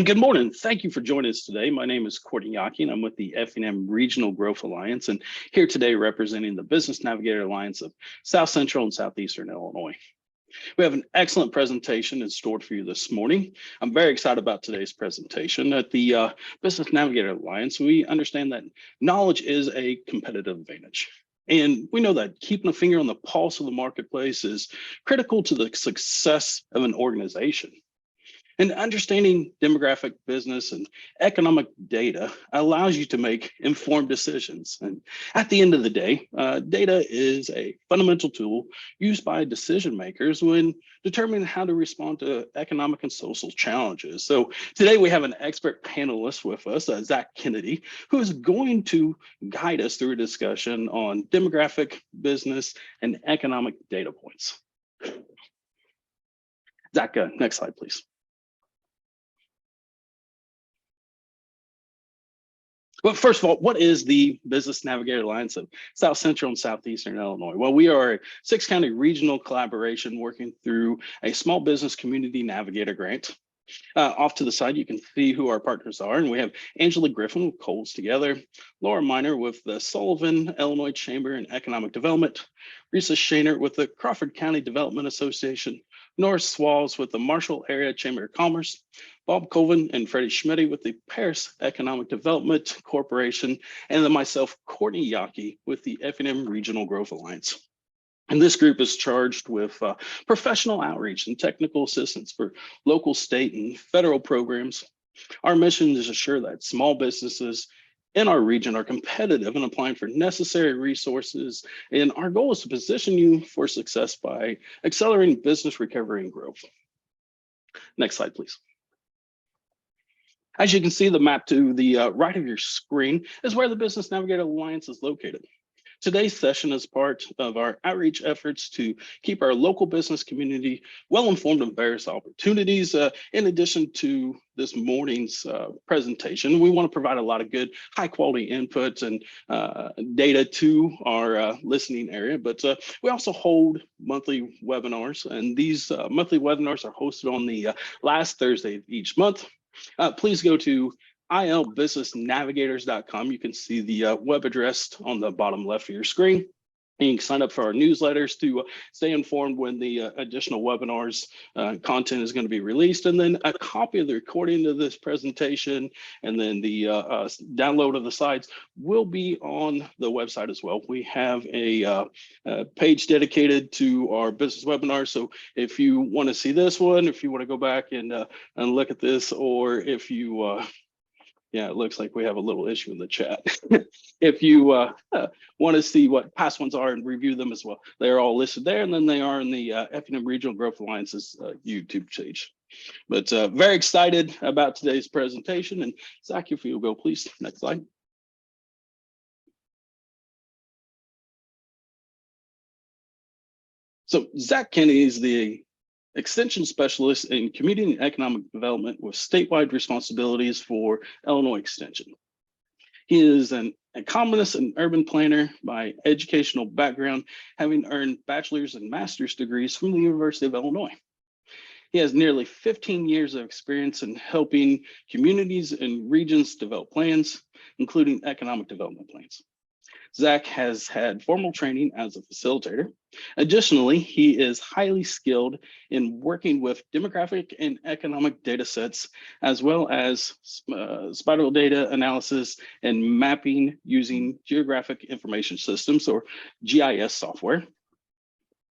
Good morning. Thank you for joining us today. My name is Courtney Yockey, and I'm with the Effingham Regional Growth Alliance, and here today representing the Business Navigator Alliance of South Central and Southeastern Illinois. We have an excellent presentation in store for you this morning. I'm very excited about today's presentation. At the Business Navigator Alliance, we understand that knowledge is a competitive advantage. And we know that keeping a finger on the pulse of the marketplace is critical to the success of an organization. And understanding demographic, business, and economic data allows you to make informed decisions. And at the end of the day, data is a fundamental tool used by decision makers when determining how to respond to economic and social challenges. So today we have an expert panelist with us, Zach Kennedy, who is going to guide us through a discussion on demographic, business, and economic data points. Zach, next slide, please. Well, first of all, what is the Business Navigator Alliance of South Central and Southeastern Illinois? Well, we are a 6-county regional collaboration working through a small business community navigator grant. Off to the side, you can see who our partners are. And we have Angela Griffin with Coles Together, Laura Miner with the Sullivan, Illinois Chamber and Economic Development, Risa Shaner with the Crawford County Development Association, Norris Swalls with the Marshall Area Chamber of Commerce, Bob Colvin and Freddie Schmitty with the Paris Economic Development Corporation, and then myself, Courtney Yockey, with the Effingham Regional Growth Alliance. And this group is charged with professional outreach and technical assistance for local, state, and federal programs. Our mission is to ensure that small businesses in our region are competitive and applying for necessary resources. And our goal is to position you for success by accelerating business recovery and growth. Next slide, please. As you can see, the map to the right of your screen is where the Business Navigator Alliance is located. Today's session is part of our outreach efforts to keep our local business community well-informed of various opportunities. In addition to this morning's presentation, we want to provide a lot of good, high-quality input and data to our listening area, but we also hold monthly webinars, and these monthly webinars are hosted on the last Thursday of each month. Please go to ilbusinessnavigators.com. You can see the web address on the bottom left of your screen. And you can sign up for our newsletters to stay informed when the additional webinars content is going to be released. And then a copy of the recording of this presentation and then the download of the slides will be on the website as well. We have a page dedicated to our business webinars. So if you want to see this one, if you want to go back and look at this, or if you yeah, it looks like we have a little issue in the chat. If you want to see what past ones are and review them as well, they're all listed there, and then they are in the Effingham Regional Growth Alliance's YouTube page. But very excited about today's presentation. And Zach, if you'll go, please. Next slide. So Zach Kennedy is the Extension Specialist in Community and Economic Development with statewide responsibilities for Illinois Extension. He is an economist and urban planner by educational background, having earned bachelor's and master's degrees from the University of Illinois. He has nearly 15 years of experience in helping communities and regions develop plans, including economic development plans. Zach has had formal training as a facilitator. Additionally, he is highly skilled in working with demographic and economic data sets, as well as spiral data analysis and mapping using geographic information systems, or GIS software.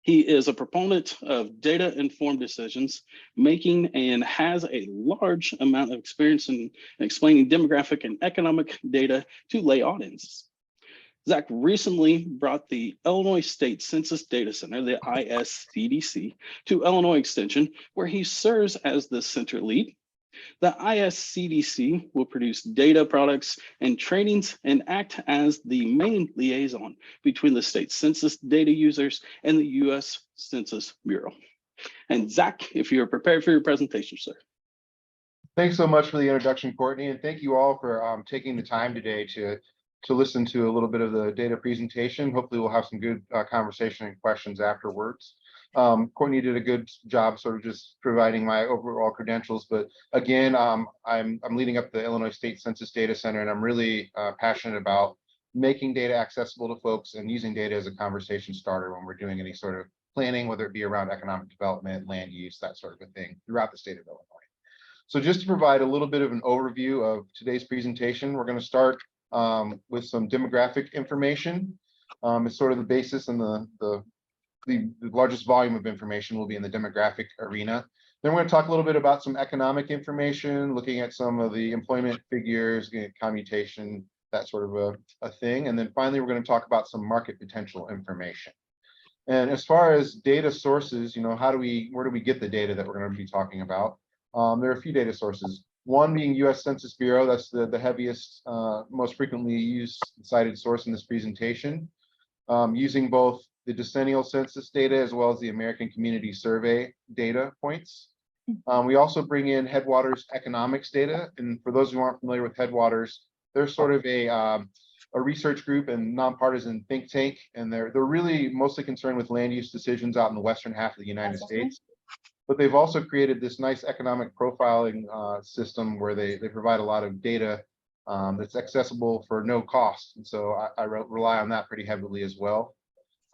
He is a proponent of data-informed decisions making and has a large amount of experience in explaining demographic and economic data to lay audiences. Zach recently brought the Illinois State Census Data Center, the ISCDC, to Illinois Extension, where he serves as the center lead. The ISCDC will produce data products and trainings and act as the main liaison between the state census data users and the U.S. Census Bureau. And Zach, if you're prepared for your presentation, sir. Thanks so much for the introduction, Courtney, and thank you all for taking the time today to listen to a little bit of the data presentation. Hopefully we'll have some good conversation and questions afterwards. Courtney did a good job sort of just providing my overall credentials, but again, I'm leading up the Illinois State Census Data Center, and I'm really passionate about making data accessible to folks and using data as a conversation starter when we're doing any sort of planning, whether it be around economic development, land use, that sort of a thing throughout the state of Illinois. So just to provide a little bit of an overview of today's presentation, we're going to start with some demographic information. It's sort of the basis, and the largest volume of information will be in the demographic arena. Then we're going to talk a little bit about some economic information, looking at some of the employment figures, commutation, that sort of a thing. And then finally, we're going to talk about some market potential information. And as far as data sources, where do we get the data that we're going to be talking about? There are a few data sources. One being US Census Bureau, that's the heaviest, most frequently used cited source in this presentation, using both the decennial census data as well as the American Community Survey data points. We also bring in Headwaters economics data. And for those who aren't familiar with Headwaters, they're sort of a research group and nonpartisan think tank. And they're really mostly concerned with land use decisions out in the western half of the United States. But they've also created this nice economic profiling system where they provide a lot of data that's accessible for no cost. And so I rely on that pretty heavily as well.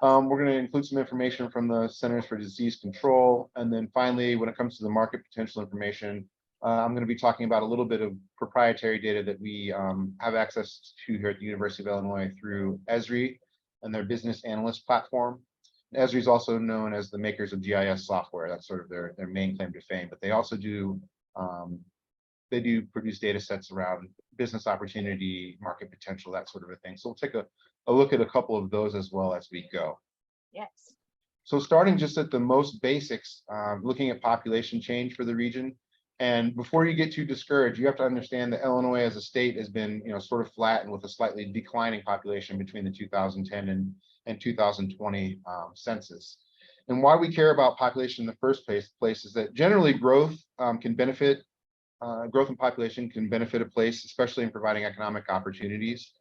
We're going to include some information from the Centers for Disease Control. And then finally, when it comes to the market potential information, I'm going to be talking about a little bit of proprietary data that we have access to here at the University of Illinois through Esri and their business analyst platform. Esri is also known as the makers of GIS software. That's sort of their main claim to fame, but they also do produce data sets around business opportunity, market potential, that sort of a thing. So we'll take a look at a couple of those as well as we go. Yes. So starting just at the most basics, looking at population change for the region. And before you get too discouraged, you have to understand that Illinois as a state has been, sort of flat and with a slightly declining population between the 2010 and 2020 census. And why we care about population in the first place is that generally growth can benefit, growth in population can benefit a place, especially in providing economic opportunities.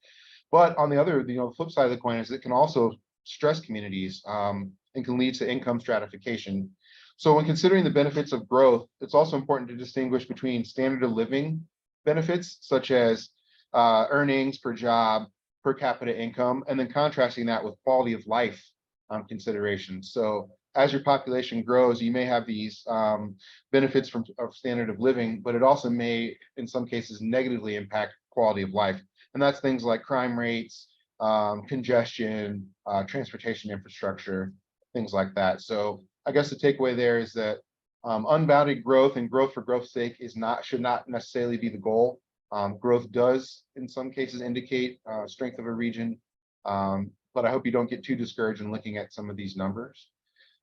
But on the other, the flip side of the coin is it can also stress communities and can lead to income stratification. So when considering the benefits of growth, it's also important to distinguish between standard of living benefits, such as earnings per job, per capita income, and then contrasting that with quality of life considerations. So as your population grows, you may have these benefits of standard of living, but it also may, in some cases, negatively impact quality of life. And that's things like crime rates, congestion, transportation infrastructure, things like that. So I guess the takeaway there is that unbounded growth and growth for growth's sake should not necessarily be the goal. Growth does, in some cases, indicate strength of a region, but I hope you don't get too discouraged in looking at some of these numbers,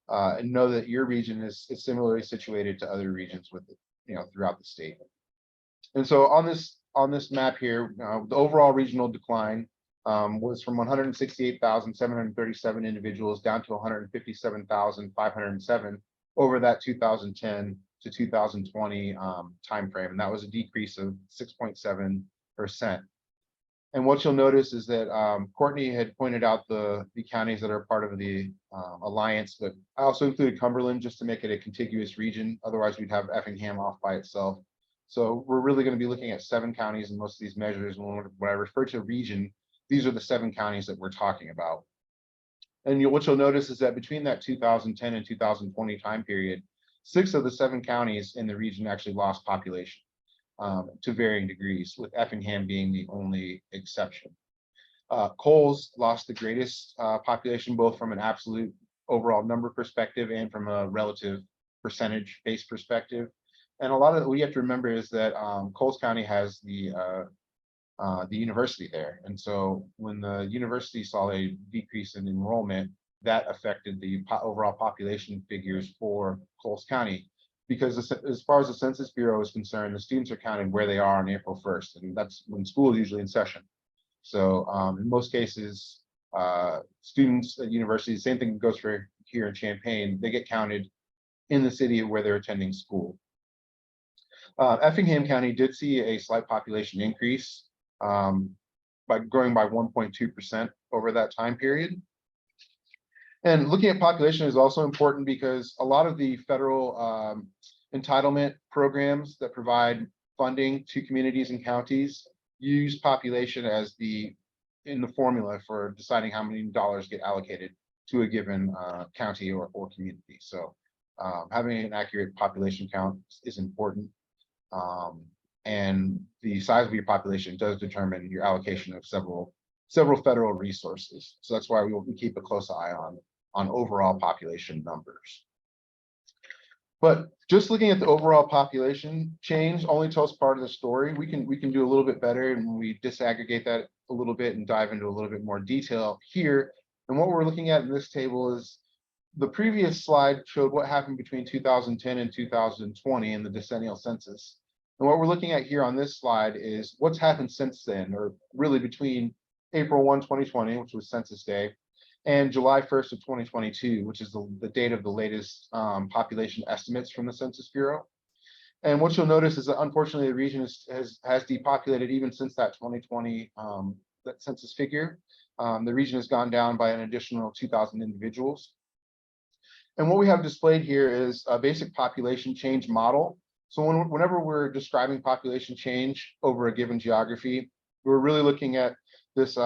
and know that your region is similarly situated to other regions with throughout the state. And so on this map here, the overall regional decline was from 168,737 individuals down to 157,507 over that 2010 to 2020 timeframe, and that was a decrease of 6.7%. And what you'll notice is that Courtney had pointed out the counties that are part of the alliance, but I also included Cumberland just to make it a contiguous region. Otherwise, we'd have Effingham off by itself. So we're really going to be looking at 7 counties in most of these measures. And when I refer to region, these are the 7 counties that we're talking about. And what you'll notice is that between that 2010 and 2020 time period, 6 of the 7 counties in the region actually lost population to varying degrees, with Effingham being the only exception. Coles lost the greatest population, both from an absolute overall number perspective and from a relative percentage-based perspective. And a lot of what you have to remember is that Coles County has the university there. And so when the university saw a decrease in enrollment, that affected the overall population figures for Coles County. Because as far as the Census Bureau is concerned, the students are counted where they are on April 1st, and that's when school is usually in session. So in most cases, students at universities, same thing goes for here in Champaign, they get counted in the city where they're attending school. Effingham County did see a slight population increase by growing by 1.2% over that time period. And looking at population is also important because a lot of the federal entitlement programs that provide funding to communities and counties use population as in the formula for deciding how many dollars get allocated to a given county or community. So having an accurate population count is important. And the size of your population does determine your allocation of several federal resources. So that's why we keep a close eye on overall population numbers. But just looking at the overall population change only tells part of the story. We can do a little bit better, and we disaggregate that a little bit and dive into a little bit more detail here. And what we're looking at in this table is the previous slide showed what happened between 2010 and 2020 in the decennial census. And what we're looking at here on this slide is what's happened since then, or really between April 1, 2020, which was Census Day, and July 1st of 2022, which is the date of the latest population estimates from the Census Bureau. And what you'll notice is that unfortunately the region has depopulated even since that 2020 that census figure. The region has gone down by an additional 2,000 individuals. And what we have displayed here is a basic population change model. So whenever we're describing population change over a given geography, we're really looking at this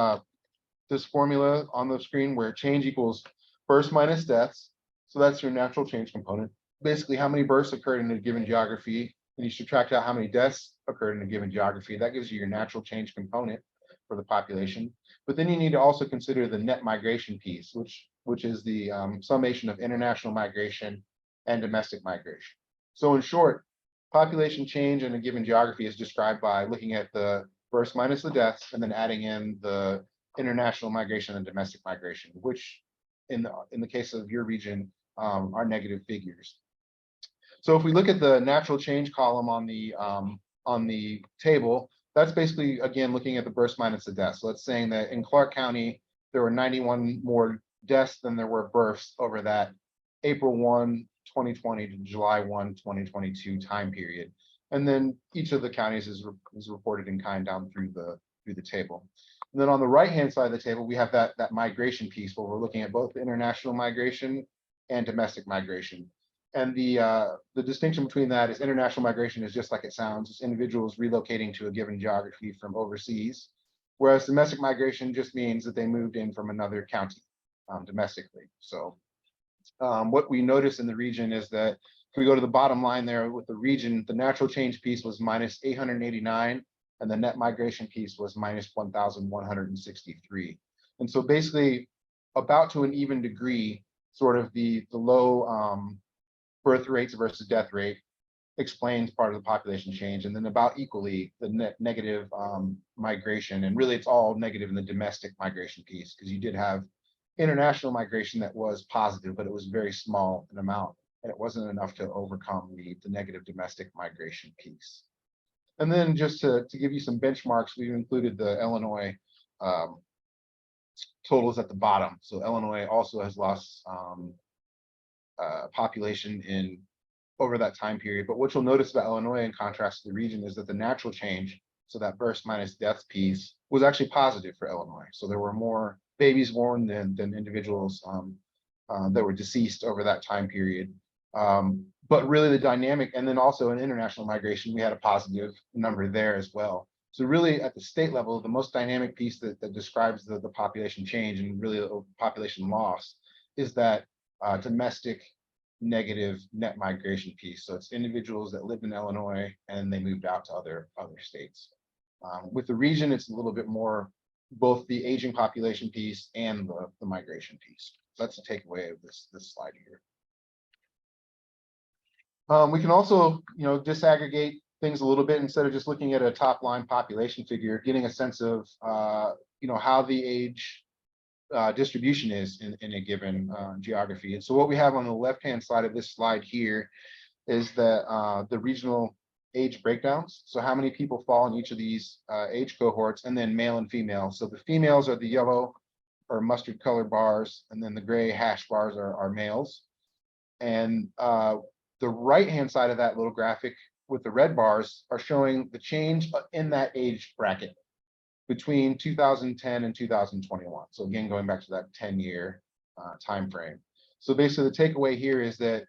this formula on the screen where change equals births minus deaths. So that's your natural change component. Basically, how many births occurred in a given geography, and you subtract out how many deaths occurred in a given geography. That gives you your natural change component for the population. But then you need to also consider the net migration piece, which is the summation of international migration and domestic migration. So in short, population change in a given geography is described by looking at the births minus the deaths and then adding in the international migration and domestic migration, which in the case of your region are negative figures. So if we look at the natural change column on the table, that's basically, again, looking at the births minus the deaths. So it's saying that in Clark County, there were 91 more deaths than there were births over that April 1, 2020 to July 1, 2022 time period. And then each of the counties is reported in kind down through the table. And then on the right-hand side of the table, we have that migration piece where we're looking at both international migration and domestic migration. And the distinction between that is international migration is just like it sounds. It's individuals relocating to a given geography from overseas, whereas domestic migration just means that they moved in from another county domestically. So what we notice in the region is that if we go to the bottom line there with the region, the natural change piece was minus 889. And the net migration piece was minus 1,163. And so basically about to an even degree, sort of the low birth rates versus death rate explains part of the population change. And then about equally the negative migration. And really it's all negative in the domestic migration piece because you did have international migration that was positive, but it was very small in amount. And it wasn't enough to overcome the negative domestic migration piece. And then just to give you some benchmarks, we've included the Illinois totals at the bottom. So Illinois also has lost population in over that time period. But what you'll notice about Illinois in contrast to the region is that the natural change, so that births minus deaths piece, was actually positive for Illinois. So there were more babies born than individuals that were deceased over that time period. But really the dynamic, and then also in international migration, we had a positive number there as well. So really at the state level, the most dynamic piece that describes the population change and really the population loss is that domestic negative net migration piece. So it's individuals that lived in Illinois and they moved out to other states. With the region, it's a little bit more both the aging population piece and the migration piece. So that's the takeaway of this slide here. We can also, disaggregate things a little bit instead of just looking at a top line population figure, getting a sense of, how the age distribution is in a given geography. And so what we have on the left-hand side of this slide here is that the regional age breakdowns. So how many people fall in each of these age cohorts, and then male and female. So the females are the yellow or mustard color bars, and then the gray hash bars are males. And the right-hand side of that little graphic with the red bars are showing the change in that age bracket between 2010 and 2021. So again, going back to that 10-year timeframe. So basically the takeaway here is that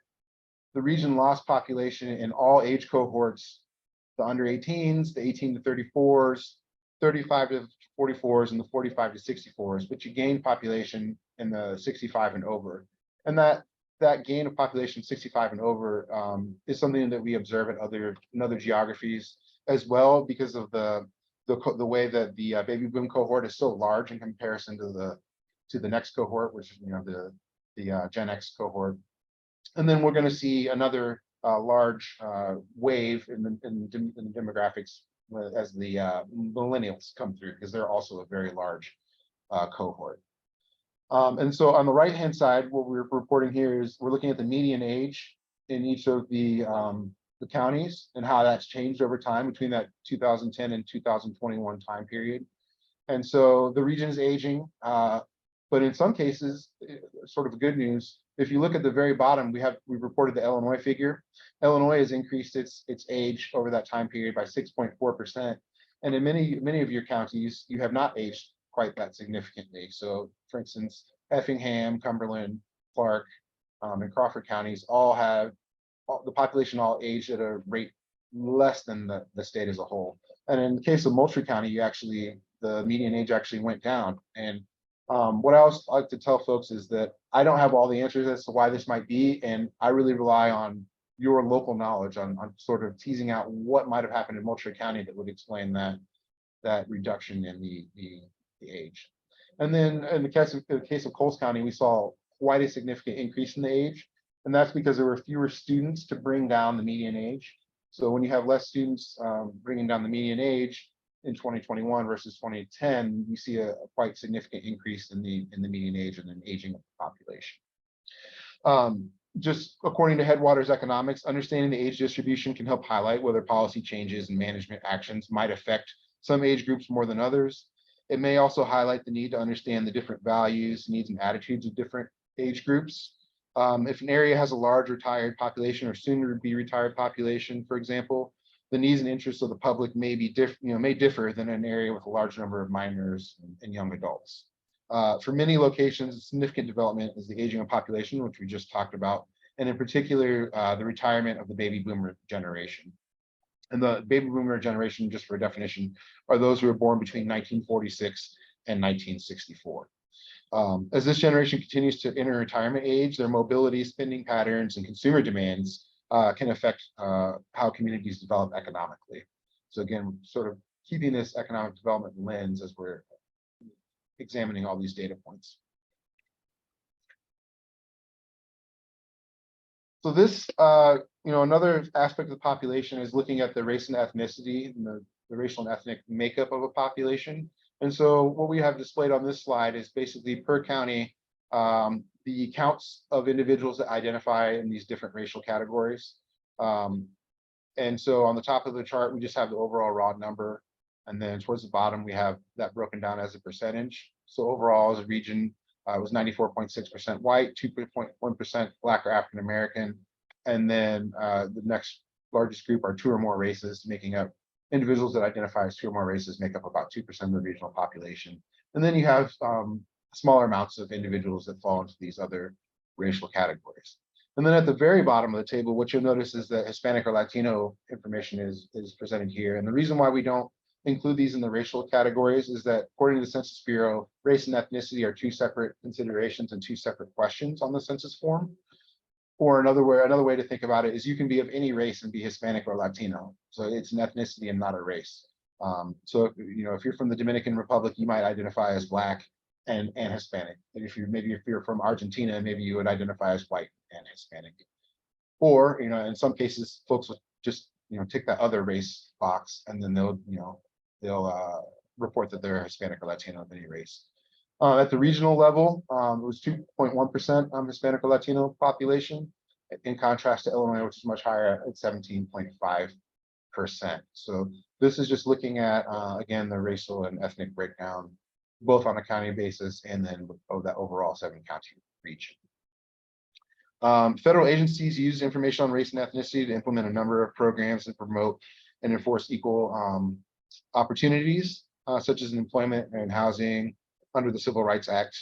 the region lost population in all age cohorts, the under 18s, the 18 to 34s, 35 to 44s, and the 45 to 64s, but you gained population in the 65 and over. And that gain of population 65 and over is something that we observe in other geographies as well, because of the way that the baby boom cohort is so large in comparison to the next cohort, which is the Gen X cohort. And then we're going to see another large wave in the demographics as the millennials come through, because they're also a very large cohort. And so on the right-hand side, what we're reporting here is we're looking at the median age in each of the counties and how that's changed over time between that 2010 and 2021 time period. And so the region is aging, but in some cases, sort of good news, if you look at the very bottom, we've reported the Illinois figure. Illinois has increased its age over that time period by 6.4%. And in many of your counties, you have not aged quite that significantly. So for instance, Effingham, Cumberland, Clark, and Crawford counties all have the population all aged at a rate less than the state as a whole. And in the case of Moultrie County, the median age actually went down. And what I also like to tell folks is that I don't have all the answers as to why this might be, and I really rely on your local knowledge on sort of teasing out what might have happened in Moultrie County that would explain that reduction in the age. And then in the case of Coles County, we saw quite a significant increase in the age, and that's because there were fewer students to bring down the median age. So when you have less students bringing down the median age in 2021 versus 2010, you see a quite significant increase in the median age and an aging of the population. Just according to Headwaters Economics, understanding the age distribution can help highlight whether policy changes and management actions might affect some age groups more than others. It may also highlight the need to understand the different values, needs, and attitudes of different age groups. If an area has a large retired population or soon to be retired population, for example, the needs and interests of the public may differ than an area with a large number of minors and young adults. For many locations, significant development is the aging of population, which we just talked about, and in particular, the retirement of the baby boomer generation. And the baby boomer generation, just for definition, are those who were born between 1946 and 1964. As this generation continues to enter retirement age, their mobility, spending patterns, and consumer demands can affect how communities develop economically. So again, sort of keeping this economic development lens as we're examining all these data points. So this, another aspect of the population is looking at the race and ethnicity and the racial and ethnic makeup of a population. And so what we have displayed on this slide is basically per county, the counts of individuals that identify in these different racial categories. And so on the top of the chart, we just have the overall raw number. And then towards the bottom, we have that broken down as a percentage. So overall, as a region, it was 94.6% white, 2.1% Black or African American. And then the next largest group are two or more races, making up individuals that identify as two or more races make up about 2% of the regional population. And then you have smaller amounts of individuals that fall into these other racial categories. And then at the very bottom of the table, what you'll notice is that Hispanic or Latino information is presented here. And the reason why we don't include these in the racial categories is that according to the Census Bureau, race and ethnicity are two separate considerations and two separate questions on the census form. Or another way to think about it is you can be of any race and be Hispanic or Latino. So it's an ethnicity and not a race. So if you're from the Dominican Republic, you might identify as Black and Hispanic. And if you're from Argentina, maybe you would identify as white and Hispanic. Or in some cases, folks will just tick that other race box, and then they'll report that they're Hispanic or Latino of any race. At the regional level, it was 2.1% Hispanic or Latino population, in contrast to Illinois, which is much higher at 17.5%. So this is just looking at, again, the racial and ethnic breakdown, both on a county basis and then that overall 7-county region. Federal agencies use information on race and ethnicity to implement a number of programs and promote and enforce equal opportunities, such as employment and housing, under the Civil Rights Act.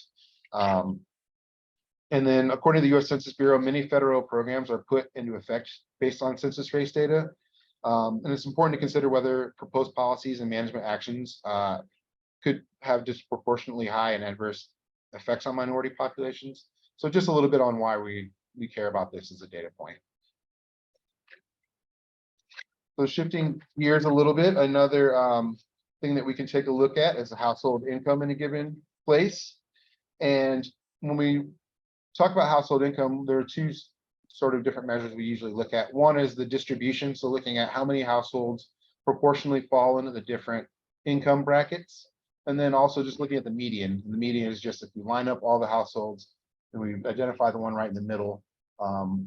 And then according to the US Census Bureau, many federal programs are put into effect based on census trace data. And it's important to consider whether proposed policies and management actions could have disproportionately high and adverse effects on minority populations. So just a little bit on why we care about this as a data point. So shifting gears a little bit, another thing that we can take a look at is the household income in a given place. And when we talk about household income, there are two sort of different measures we usually look at. One is the distribution, so looking at how many households proportionally fall into the different income brackets. And then also just looking at the median. And the median is just if we line up all the households and we identify the one right in the middle,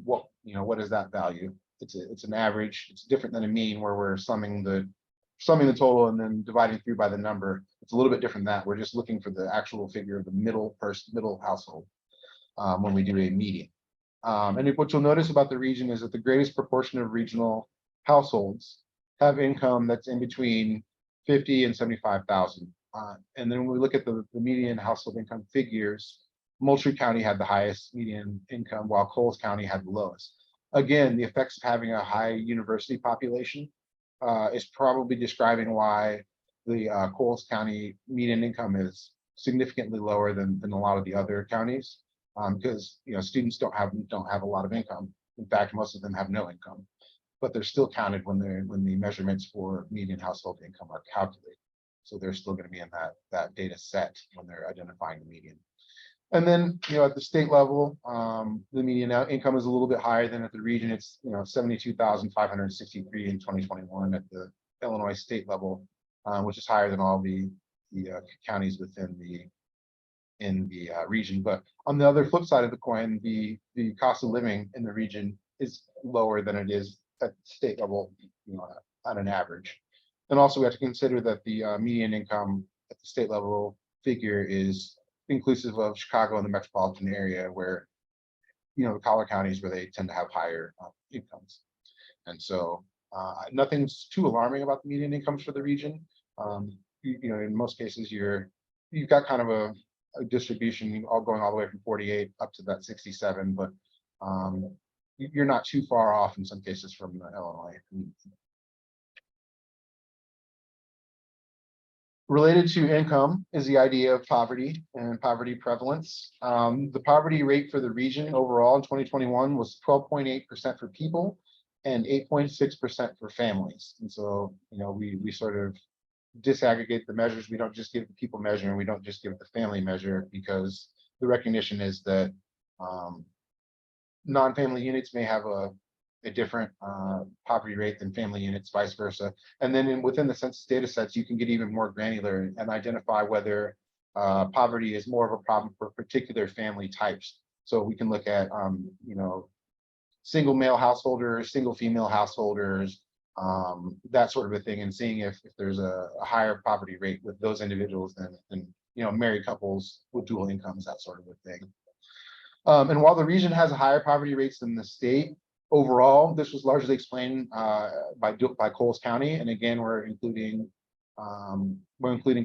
what is that value? It's an average. It's different than a mean where we're summing the total and then dividing through by the number. It's a little bit different than that. We're just looking for the actual figure of the middle household when we do a median. And what you'll notice about the region is that the greatest proportion of regional households have income that's in between 50 and 75,000. And then when we look at the median household income figures, Moultrie County had the highest median income while Coles County had the lowest. Again, the effects of having a high university population is probably describing why the Coles County median income is significantly lower than a lot of the other counties, because students don't have a lot of income. In fact, most of them have no income, but they're still counted when the measurements for median household income are calculated. So they're still going to be in that data set when they're identifying the median. And then, at the state level, the median income is a little bit higher than at the region. It's, 72,563 in 2021 at the Illinois state level, which is higher than all the counties within the region. But on the other flip side of the coin, the cost of living in the region is lower than it is at the state level, on an average. And also we have to consider that the median income at the state level figure is inclusive of Chicago and the metropolitan area, where the collar counties where they tend to have higher incomes. And so nothing's too alarming about the median incomes for the region. In most cases you've got kind of a distribution all going all the way from 48 up to that 67, but you're not too far off in some cases from Illinois. Related to income is the idea of poverty and poverty prevalence. The poverty rate for the region overall in 2021 was 12.8% for people and 8.6% for families. And so, we sort of disaggregate the measures. We don't just give the people measure and we don't just give the family measure, because the recognition is that non-family units may have a different poverty rate than family units, vice versa. And then within the census data sets, you can get even more granular and identify whether poverty is more of a problem for particular family types. So we can look at, single male householders, single female householders, that sort of a thing, and seeing if there's a higher poverty rate with those individuals than married couples with dual incomes, that sort of a thing. And while the region has a higher poverty rates than the state, overall, this was largely explained by Coles County, and again, we're including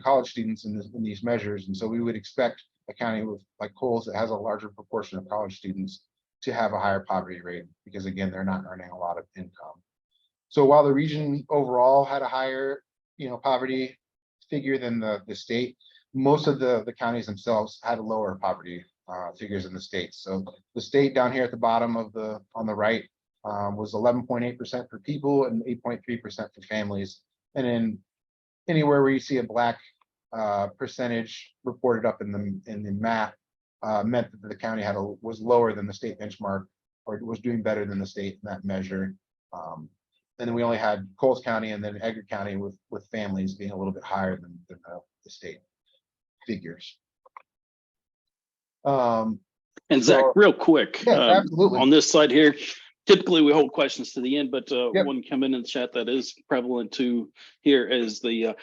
college students in these measures, and so we would expect a county like Coles that has a larger proportion of college students to have a higher poverty rate, because again, they're not earning a lot of income. So while the region overall had a higher, poverty figure than the state, most of the counties themselves had a lower poverty figures in the state. So the state down here at the bottom on the right was 11.8% for people and 8.3% for families. And then anywhere where you see a black percentage reported up in the map meant that the county was lower than the state benchmark, or was doing better than the state in that measure. And then we only had Coles County and then Edgar County with families being a little bit higher than the state figures. And Zach, real quick, absolutely. On this side here, typically we hold questions to the end, but Yep. one come in the chat that is prevalent to here is the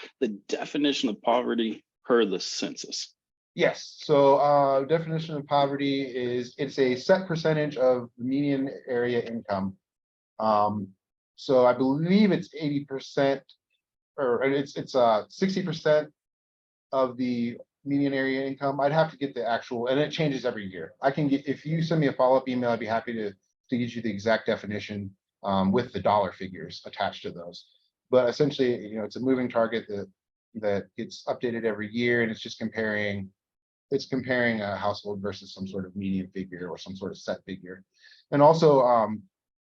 definition of poverty per the census. Yes. So definition of poverty is it's a set percentage of the median area income. So I believe it's 80%, or it's 60% of the median area income. I'd have to get the actual, and it changes every year. I can get, if you send me a follow-up email, I'd be happy to get you the exact definition with the dollar figures attached to those. But essentially, you know, it's a moving target that gets updated every year, and it's just comparing a household versus some sort of median figure or some sort of set figure. And also,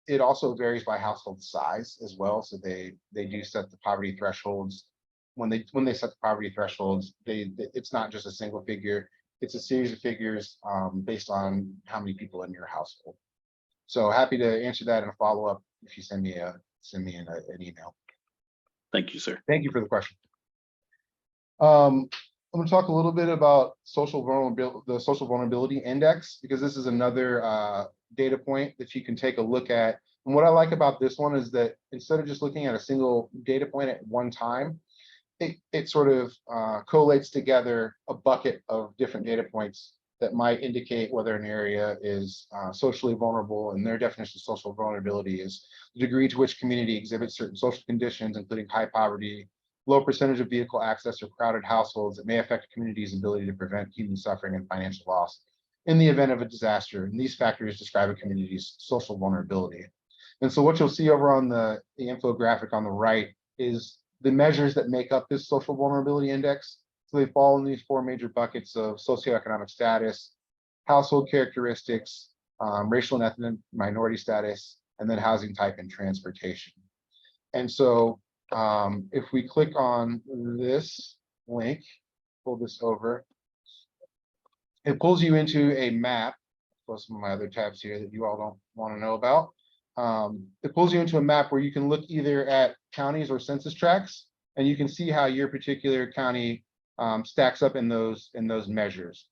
it also varies by household size as well. So they do set the poverty thresholds. When they set the poverty thresholds, it's not just a single figure, it's a series of figures based on how many people in your household. So happy to answer that in a follow-up if you send me an email. Thank you, sir. Thank you for the question. I'm going to talk a little bit about the social vulnerability index, because this is another data point that you can take a look at. And what I like about this one is that instead of just looking at a single data point at one time, it sort of collates together a bucket of different data points that might indicate whether an area is socially vulnerable. And their definition of social vulnerability is the degree to which community exhibits certain social conditions, including high poverty, low percentage of vehicle access, or crowded households that may affect a community's ability to prevent human suffering and financial loss in the event of a disaster. And these factors describe a community's social vulnerability. And so what you'll see over on the infographic on the right is the measures that make up this social vulnerability index. So they fall in these four major buckets of socioeconomic status, household characteristics, racial and ethnic minority status, and then housing type and transportation. And so if we click on this link, pull this over, it pulls you into a map. Plus some of my other tabs here that you all don't want to know about. It pulls you into a map where you can look either at counties or census tracts, and you can see how your particular county stacks up in those measures.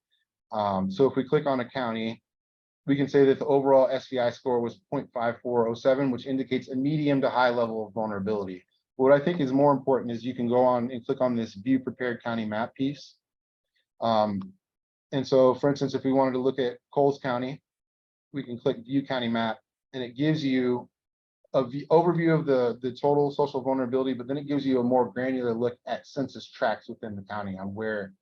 So if we click on a county, we can say that the overall SVI score was 0.5407, which indicates a medium to high level of vulnerability. What I think is more important is you can go on and click on this view prepared county map piece. And so, for instance, if we wanted to look at Coles County, we can click view county map, and it gives you a overview of the total social vulnerability, but then it gives you a more granular look at census tracts within the county on where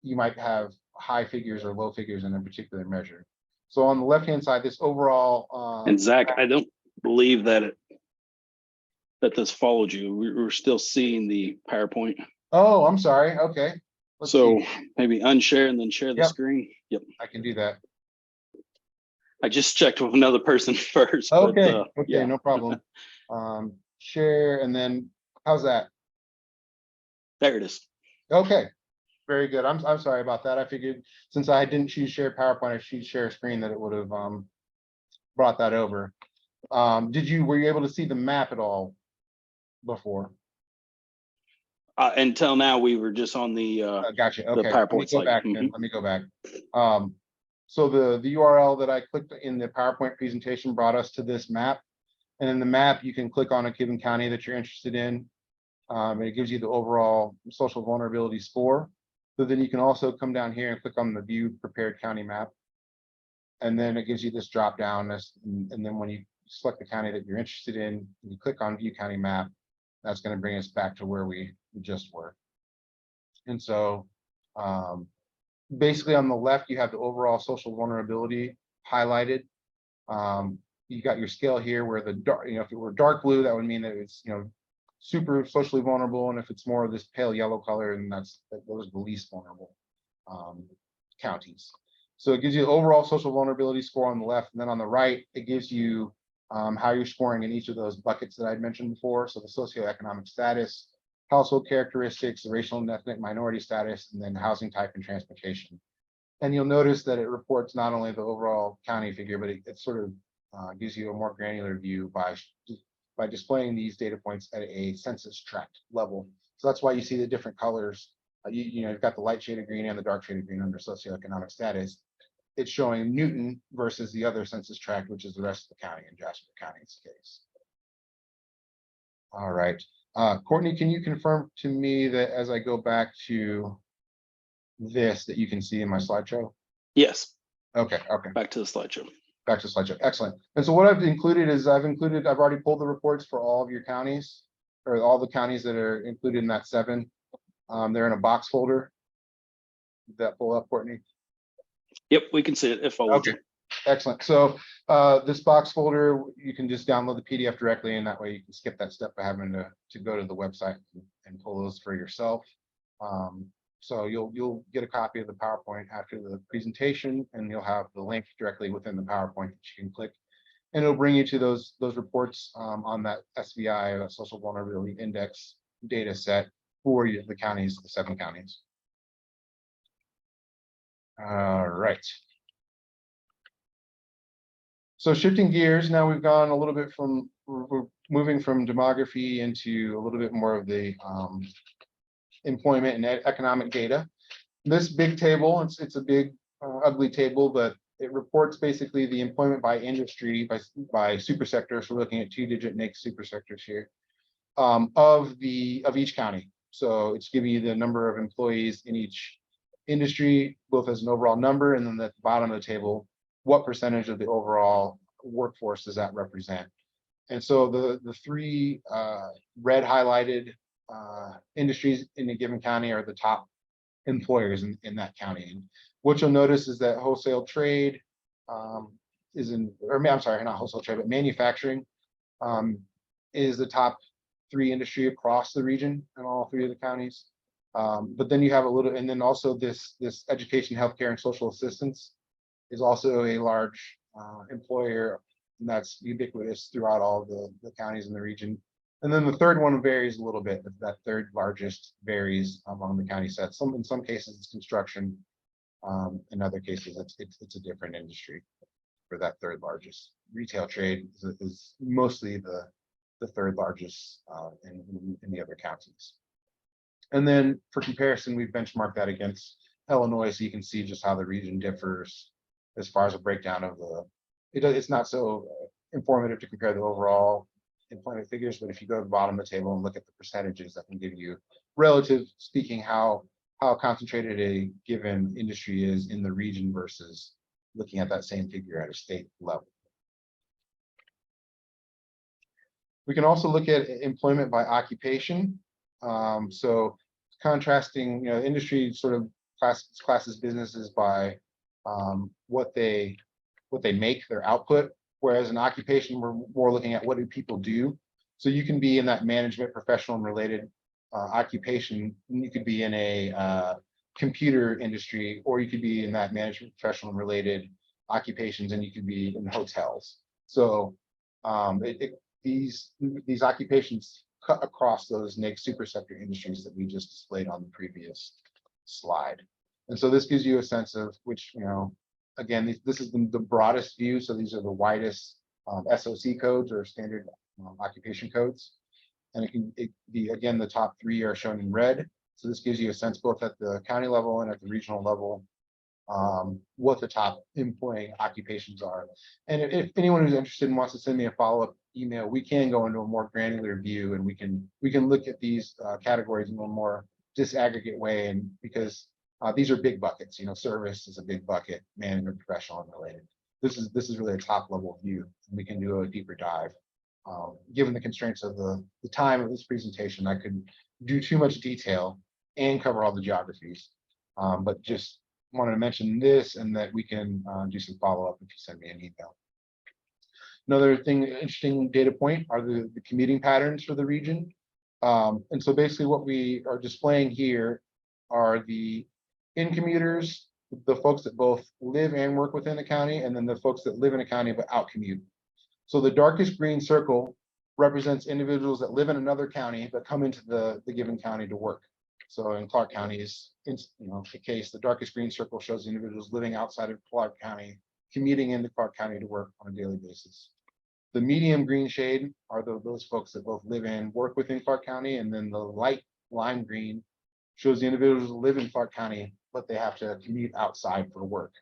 you might have high figures or low figures in a particular measure. So on the left-hand side, this overall and Zach, I don't believe that this followed you. We're still seeing the PowerPoint. Oh, I'm sorry. Okay. Let's so see. Maybe unshare and then share the screen. Yep. I can do that. I just checked with another person first. Okay. But, okay, yeah. No problem. Share, and then how's that? There it is. Okay. Very good. I'm sorry about that. I figured since I didn't choose share PowerPoint, I choose share screen, that it would have brought that over. Were you able to see the map at all before? Until now, we were just on the gotcha. Okay. the PowerPoint slide. Let me go back. So the URL that I clicked in the PowerPoint presentation brought us to this map. And in the map, you can click on a given county that you're interested in. And it gives you the overall social vulnerability score. So then you can also come down here and click on the view prepared county map. And then it gives you this drop down. And then when you select the county that you're interested in, you click on view county map, that's going to bring us back to where we just were. And so basically on the left, you have the overall social vulnerability highlighted. You got your scale here where the dark, if it were dark blue, that would mean that it's, super socially vulnerable. And if it's more of this pale yellow color, and those are the least vulnerable counties. So it gives you the overall social vulnerability score on the left. And then on the right, it gives you how you're scoring in each of those buckets that I'd mentioned before. So the socioeconomic status, household characteristics, the racial and ethnic minority status, and then housing type and transportation. And you'll notice that it reports not only the overall county figure, but it sort of gives you a more granular view by displaying these data points at a census tract level. So that's why you see the different colors. You've got the light shade of green and the dark shade of green under socioeconomic status. It's showing Newton versus the other census tract, which is the rest of the county in Jasper County's case. All right. Courtney, can you confirm to me that as I go back to this, that you can see in my slideshow? Yes. Okay. Back to the slideshow. Back to slideshow. Excellent. And so what I've included is I've already pulled the reports for all of your counties, or all the counties that are included in that 7. They're in a box folder. that pull up, Courtney? Yep, we can see it. It follows Okay, excellent. So this box folder, you can just download the PDF directly, and that way you can skip that step of having to go to the website and pull those for yourself. So you'll get a copy of the PowerPoint after the presentation, and you'll have the link directly within the PowerPoint that you can click, and it'll bring you to those reports on that SVI, that Social Vulnerability Index data set for the counties, the 7 counties. All right. So shifting gears, now we've gone a little bit from, we're moving from demography into a little bit more of the employment and economic data. This big table, it's a big ugly table, but it reports basically the employment by industry, by super sector. So we're looking at 2-digit NAICS super sectors here of each county. So it's giving you the number of employees in each industry, both as an overall number, and then at the bottom of the table, what percentage of the overall workforce does that represent? And so the 3 red highlighted industries in a given county are the top employers in that county. And what you'll notice is that wholesale trade is in, or I'm sorry, not wholesale trade, but manufacturing is the top 3 industry across the region in all 3 of the counties. But then you have a little, and then also this education, healthcare, and social assistance is also a large employer, and that's ubiquitous throughout all the counties in the region. And then the third one varies a little bit. That third largest varies among the county sets. In some cases it's construction. In other cases it's a different industry for that third largest. Retail trade is mostly the third largest in the other counties. And then for comparison, we've benchmarked that against Illinois, so you can see just how the region differs as far as a breakdown of it's not so informative to compare the overall employment figures, but if you go to the bottom of the table and look at the percentages, that can give you, relative speaking, how concentrated a given industry is in the region versus looking at that same figure at a state level. We can also look at employment by occupation. So contrasting, industry sort of classes businesses by what they make, their output, whereas in occupation, we're more looking at what do people do. So you can be in that management, professional, and related occupation. You could be in a computer industry, or you could be in that management, professional, and related occupations, and you could be in hotels. So these occupations cut across those NAICS supersector industries that we just displayed on the previous slide. And so this gives you a sense of which, again, this is the broadest view. So these are the widest SOC codes, or standard occupation codes. And it can be, again, the top 3 are shown in red. So this gives you a sense both at the county level and at the regional level, what the top employing occupations are. And if anyone who's interested and wants to send me a follow-up email, we can go into a more granular view, and we can look at these categories in a more disaggregate way. And because these are big buckets, service is a big bucket, management, professional, and related. This is really a top level view, and we can do a deeper dive. Given the constraints of the time of this presentation, I could do too much detail and cover all the geographies, but just wanted to mention this, and that we can do some follow-up if you send me an email. Another interesting data point are the commuting patterns for the region. And so basically what we are displaying here are the in-commuters, the folks that both live and work within the county, and then the folks that live in a county but out-commute. So the darkest green circle represents individuals that live in another county but come into the given county to work. So in Clark County's the case, the darkest green circle shows the individuals living outside of Clark County, commuting into Clark County to work on a daily basis. The medium green shade are those folks that both live and work within Clark County, and then the light lime green shows the individuals who live in Clark County, but they have to commute outside for work.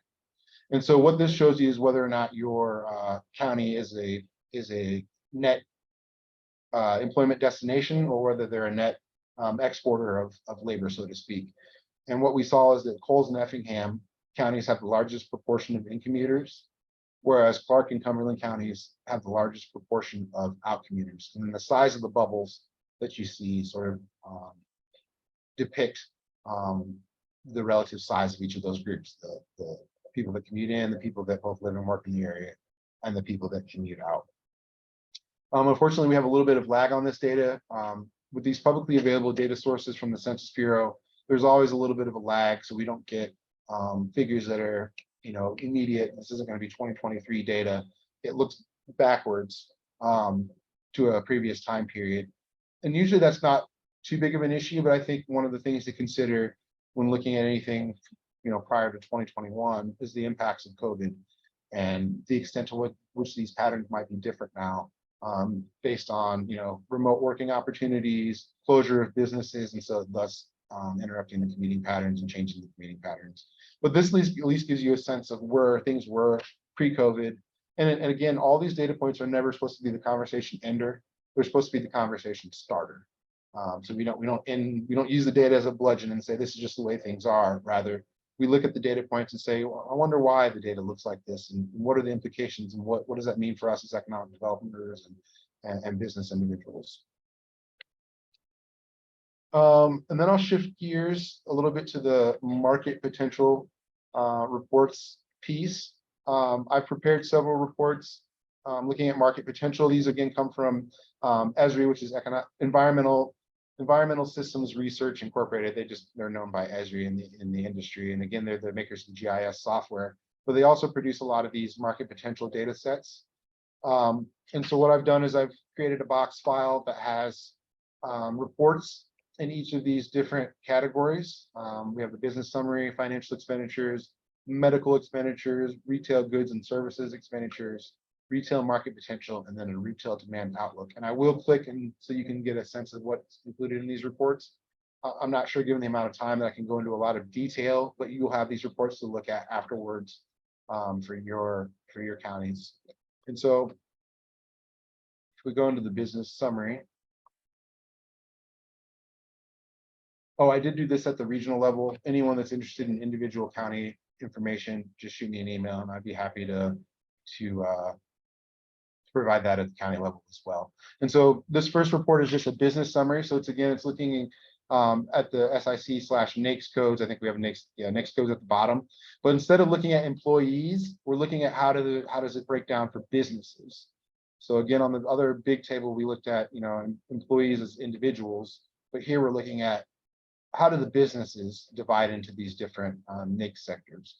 And so what this shows you is whether or not your county is a net employment destination, or whether they're a net exporter of labor, so to speak. And what we saw is that Coles and Effingham counties have the largest proportion of in-commuters, whereas Clark and Cumberland counties have the largest proportion of out-commuters. And then the size of the bubbles that you see sort of depict the relative size of each of those groups, the people that commute in, the people that both live and work in the area, and the people that commute out. Unfortunately, we have a little bit of lag on this data. With these publicly available data sources from the Census Bureau, there's always a little bit of a lag, so we don't get figures that are, immediate. This isn't going to be 2023 data. It looks backwards to a previous time period. And usually that's not too big of an issue, but I think one of the things to consider when looking at anything, prior to 2021 is the impacts of COVID and the extent to which these patterns might be different now, based on, remote working opportunities, closure of businesses, and so thus interrupting the commuting patterns and changing the commuting patterns. But this at least gives you a sense of where things were pre-COVID. And again, all these data points are never supposed to be the conversation ender. They're supposed to be the conversation starter. So we don't use the data as a bludgeon and say this is just the way things are. Rather, we look at the data points and say, well, I wonder why the data looks like this, and what are the implications, and what does that mean for us as economic developers and business individuals. And then I'll shift gears a little bit to the market potential reports piece. I've prepared several reports looking at market potential. These again come from ESRI, which is Environmental Systems Research Incorporated. They're known by ESRI in the industry. And again, they're the makers of GIS software, but they also produce a lot of these market potential data sets. And so what I've done is I've created a box file that has reports in each of these different categories. We have the business summary, financial expenditures, medical expenditures, retail goods and services expenditures, retail market potential, and then a retail demand outlook. And I will click and so you can get a sense of what's included in these reports. I'm not sure, given the amount of time, that I can go into a lot of detail, but you will have these reports to look at afterwards for your counties. And so if we go into the business summary. Oh, I did do this at the regional level. Anyone that's interested in individual county information, just shoot me an email and I'd be happy to provide that at the county level as well. And so this first report is just a business summary. So it's looking at the SIC/NAICS codes. I think we have NAICS codes at the bottom. But instead of looking at employees, we're looking at how does it break down for businesses. So again, on the other big table, we looked at employees as individuals, but here we're looking at how do the businesses divide into these different NAICS sectors.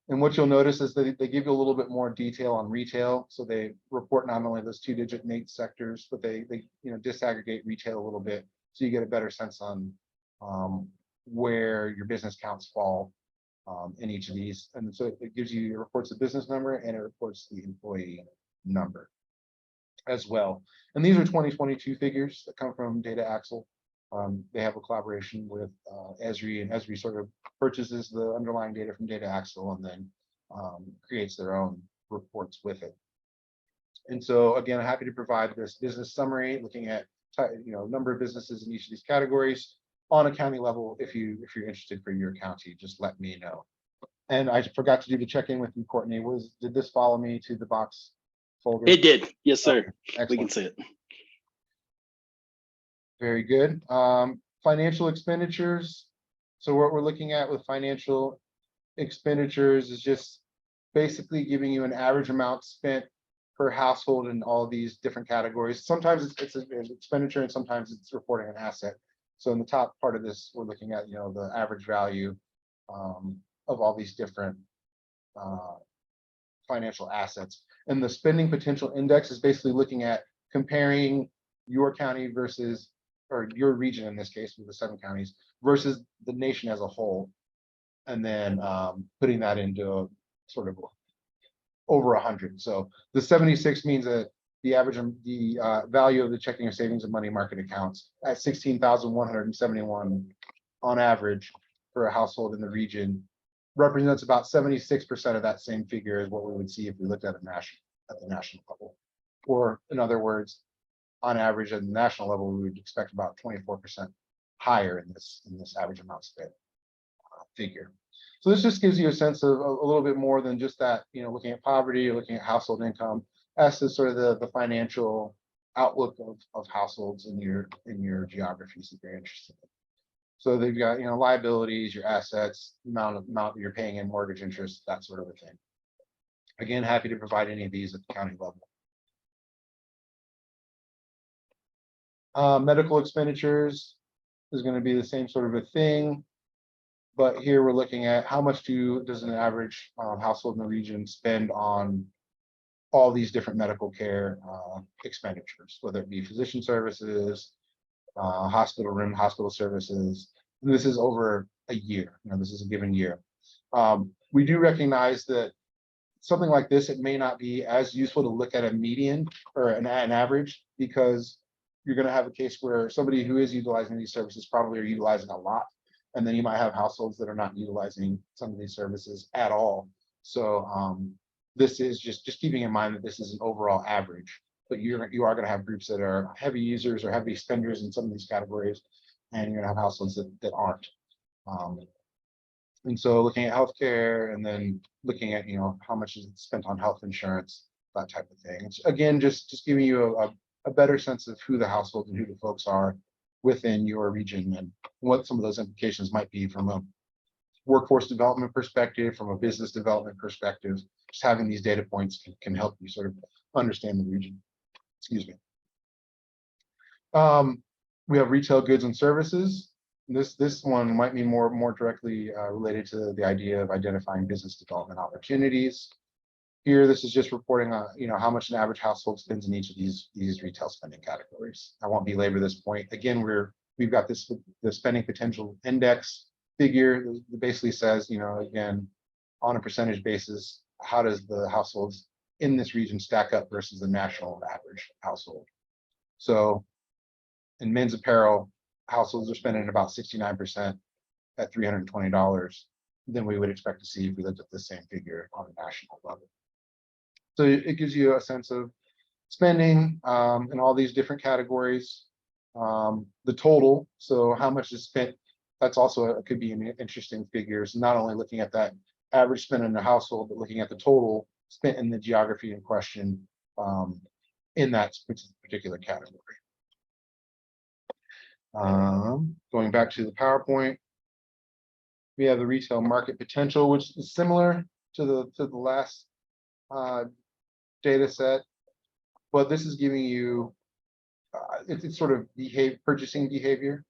And what you'll notice is that they give you a little bit more detail on retail. So they report not only those 2-digit NAICS sectors, but they disaggregate retail a little bit, so you get a better sense on where your business counts fall in each of these. And so it gives you, it reports the business number and it reports the employee number as well. And these are 2022 figures that come from Data Axle. They have a collaboration with ESRI, and ESRI sort of purchases the underlying data from Data Axle and then creates their own reports with it. And so again, I'm happy to provide this business summary looking at number of businesses in each of these categories on a county level. If you're interested for your county, just let me know. And I forgot to do the check-in with you, Courtney. Did this follow me to the box folder? It did. Yes, sir. Okay, we can see it. Very good. Financial expenditures. So what we're looking at with financial expenditures is just basically giving you an average amount spent per household in all these different categories. Sometimes it's an expenditure and sometimes it's reporting an asset. So in the top part of this, we're looking at the average value of all these different financial assets. And the spending potential index is basically looking at comparing your county versus, or your region in this case with the 7 counties, versus the nation as a whole, and then putting that into sort of over 100. So the 76 means that the average, the value of the checking or savings and money market accounts at 16,171 on average for a household in the region represents about 76% of that same figure as what we would see if we looked at the national level. Or in other words, on average at the national level, we would expect about 24% higher in this average amount spent figure. So this just gives you a sense of a little bit more than just that, looking at poverty or looking at household income as to sort of the financial outlook of households in your geographies that you're interested in. So they've got, liabilities, your assets, amount you're paying in mortgage interest, that sort of a thing. Again, happy to provide any of these at the county level. Medical expenditures is going to be the same sort of a thing, but here we're looking at how much does an average household in the region spend on all these different medical care expenditures, whether it be physician services, hospital room, hospital services. And this is over a year. This is a given year. We do recognize that something like this, it may not be as useful to look at a median or an average, because you're going to have a case where somebody who is utilizing these services probably are utilizing a lot. And then you might have households that are not utilizing some of these services at all. So this is just keeping in mind that this is an overall average, but you are going to have groups that are heavy users or heavy spenders in some of these categories, and you're going to have households that aren't. And so looking at healthcare, and then looking at how much is spent on health insurance, that type of thing. It's, again, just giving you a better sense of who the households and who the folks are within your region, and what some of those implications might be from a workforce development perspective, from a business development perspective. Just having these data points can help you sort of understand the region. Excuse me. We have retail goods and services. This one might be more directly related to the idea of identifying business development opportunities. Here, this is just reporting on how much an average household spends in each of these retail spending categories. I won't belabor this point. Again, we've got the spending potential index figure that basically says, again, on a percentage basis, how does the households in this region stack up versus the national average household? So in men's apparel, households are spending about 69% at $320 than we would expect to see if we looked at the same figure on a national level. So it gives you a sense of spending in all these different categories. The total, so how much is spent, that's also could be an interesting figure. So not only looking at that average spend in the household, but looking at the total spent in the geography in question in that particular category. Going back to the PowerPoint, we have the retail market potential, which is similar to the last data set, but this is giving you it's sort of purchasing behavior.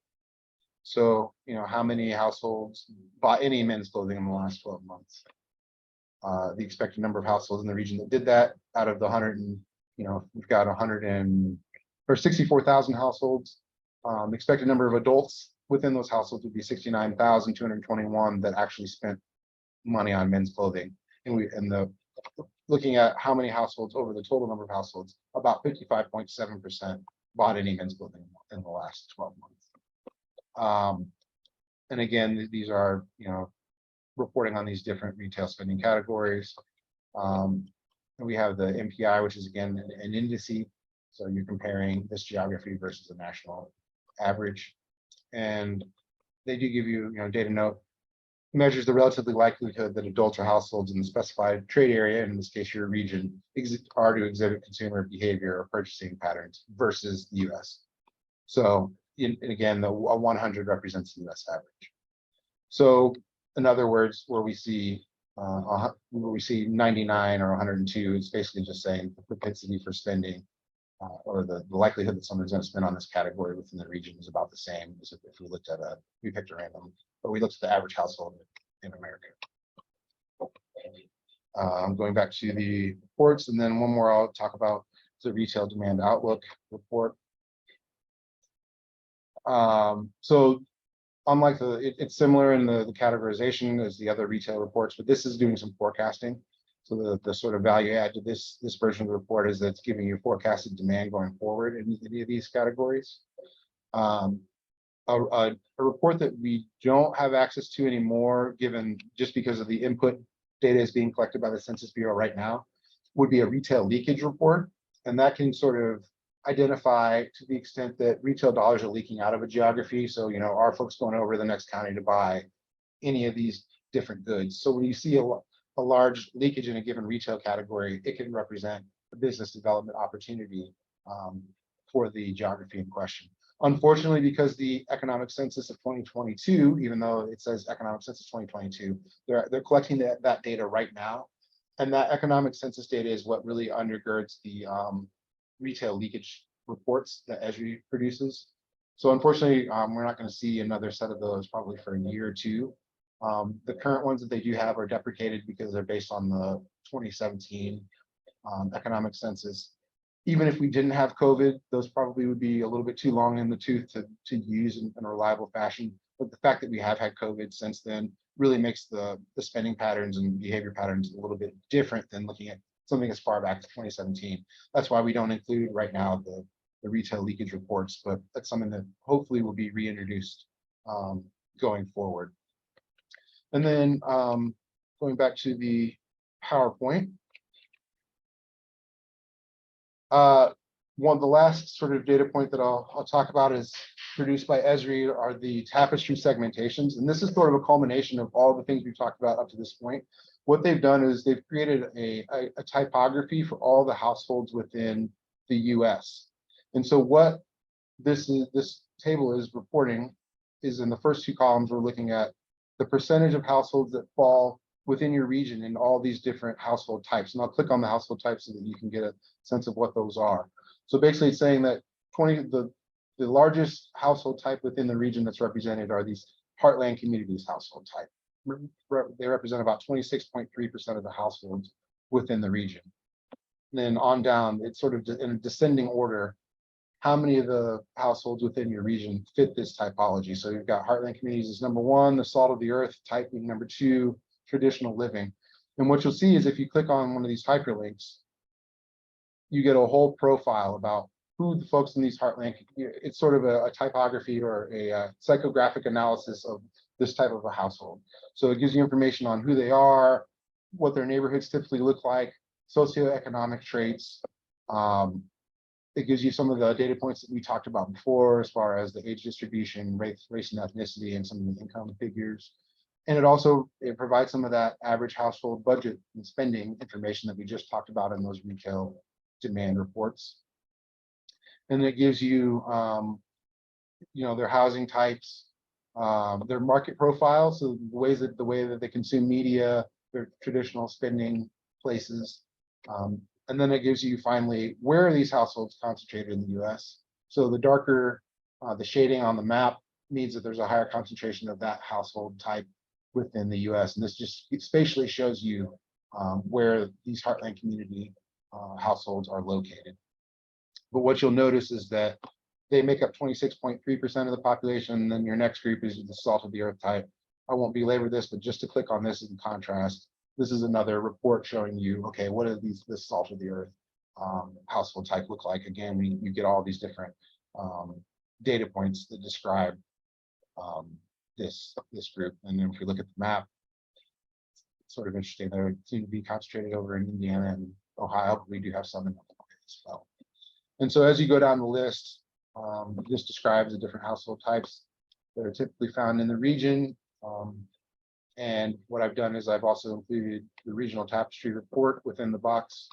So how many households bought any men's clothing in the last 12 months? The expected number of households in the region that did that, out of the 100, and we've got 64,000 households. Expected number of adults within those households would be 69,221 that actually spent money on men's clothing. And looking at how many households over the total number of households, about 55.7% bought any men's clothing in the last 12 months. And again, these are reporting on these different retail spending categories. And we have the MPI, which is again an indice. So you're comparing this geography versus the national average. And they do give you, data note, measures the relatively likelihood that adults or households in the specified trade area, in this case your region, are to exhibit consumer behavior or purchasing patterns versus the US. So again, the 100 represents the US average. So in other words, where we see 99 or 102, it's basically just saying the propensity for spending or the likelihood that someone's going to spend on this category within the region is about the same as if we looked at we picked a random, but we looked at the average household in America. I'm going back to the reports, and then one more I'll talk about the retail demand outlook report. So unlike it's similar in the categorization as the other retail reports, but this is doing some forecasting. So the sort of value add to this version of the report is that it's giving you forecasted demand going forward in any of these categories. A report that we don't have access to anymore, given just because of the input data is being collected by the Census Bureau right now, would be a retail leakage report. And that can sort of identify to the extent that retail dollars are leaking out of a geography. So, are folks going over to the next county to buy any of these different goods? So when you see a large leakage in a given retail category, it can represent a business development opportunity for the geography in question. Unfortunately, because the economic census of 2022, even though it says economic census 2022, they're collecting that data right now. And that economic census data is what really undergirds the retail leakage reports that Esri produces. So unfortunately, we're not going to see another set of those probably for a year or two. The current ones that they do have are deprecated because they're based on the 2017 economic census. Even if we didn't have COVID, those probably would be a little bit too long in the tooth to use in a reliable fashion. But the fact that we have had COVID since then really makes the spending patterns and behavior patterns a little bit different than looking at something as far back as 2017. That's why we don't include right now the retail leakage reports, but that's something that hopefully will be reintroduced going forward. And then going back to the PowerPoint. The last sort of data point that I'll talk about is produced by Esri are the tapestry segmentations. And this is sort of a culmination of all the things we've talked about up to this point. What they've done is they've created a typography for all the households within the US. And so what this table is reporting is in the first two columns, we're looking at the percentage of households that fall within your region in all these different household types. And I'll click on the household types so that you can get a sense of what those are. So basically it's saying that the largest household type within the region that's represented are these heartland communities household type. They represent about 26.3% of the households within the region. And then on down, it's sort of in a descending order, how many of the households within your region fit this typology. So you've got heartland communities as number one, the salt of the earth type being number two, traditional living. And what you'll see is if you click on one of these hyperlinks, you get a whole profile about who the folks in these heartland, it's sort of a typography or a psychographic analysis of this type of a household. So it gives you information on who they are, what their neighborhoods typically look like, socioeconomic traits. It gives you some of the data points that we talked about before, as far as the age distribution, race and ethnicity, and some of the income figures. And it provides some of that average household budget and spending information that we just talked about in those retail demand reports. And it gives you, their housing types, their market profile, so the way that they consume media, their traditional spending places. And then it gives you finally, where are these households concentrated in the US? So the darker the shading on the map means that there's a higher concentration of that household type within the US. And this just spatially shows you where these heartland community households are located. But what you'll notice is that they make up 26.3% of the population. And then your next group is the salt of the earth type. I won't belabor this, but just to click on this in contrast, this is another report showing you, okay, what do this salt of the earth household type look like? Again, you get all these different data points that describe this group. And then if we look at the map, it's sort of interesting. They seem to be concentrated over in Indiana and Ohio, but we do have some in Illinois as well. And so as you go down the list, this describes the different household types that are typically found in the region. And what I've done is I've also included the regional tapestry report within the box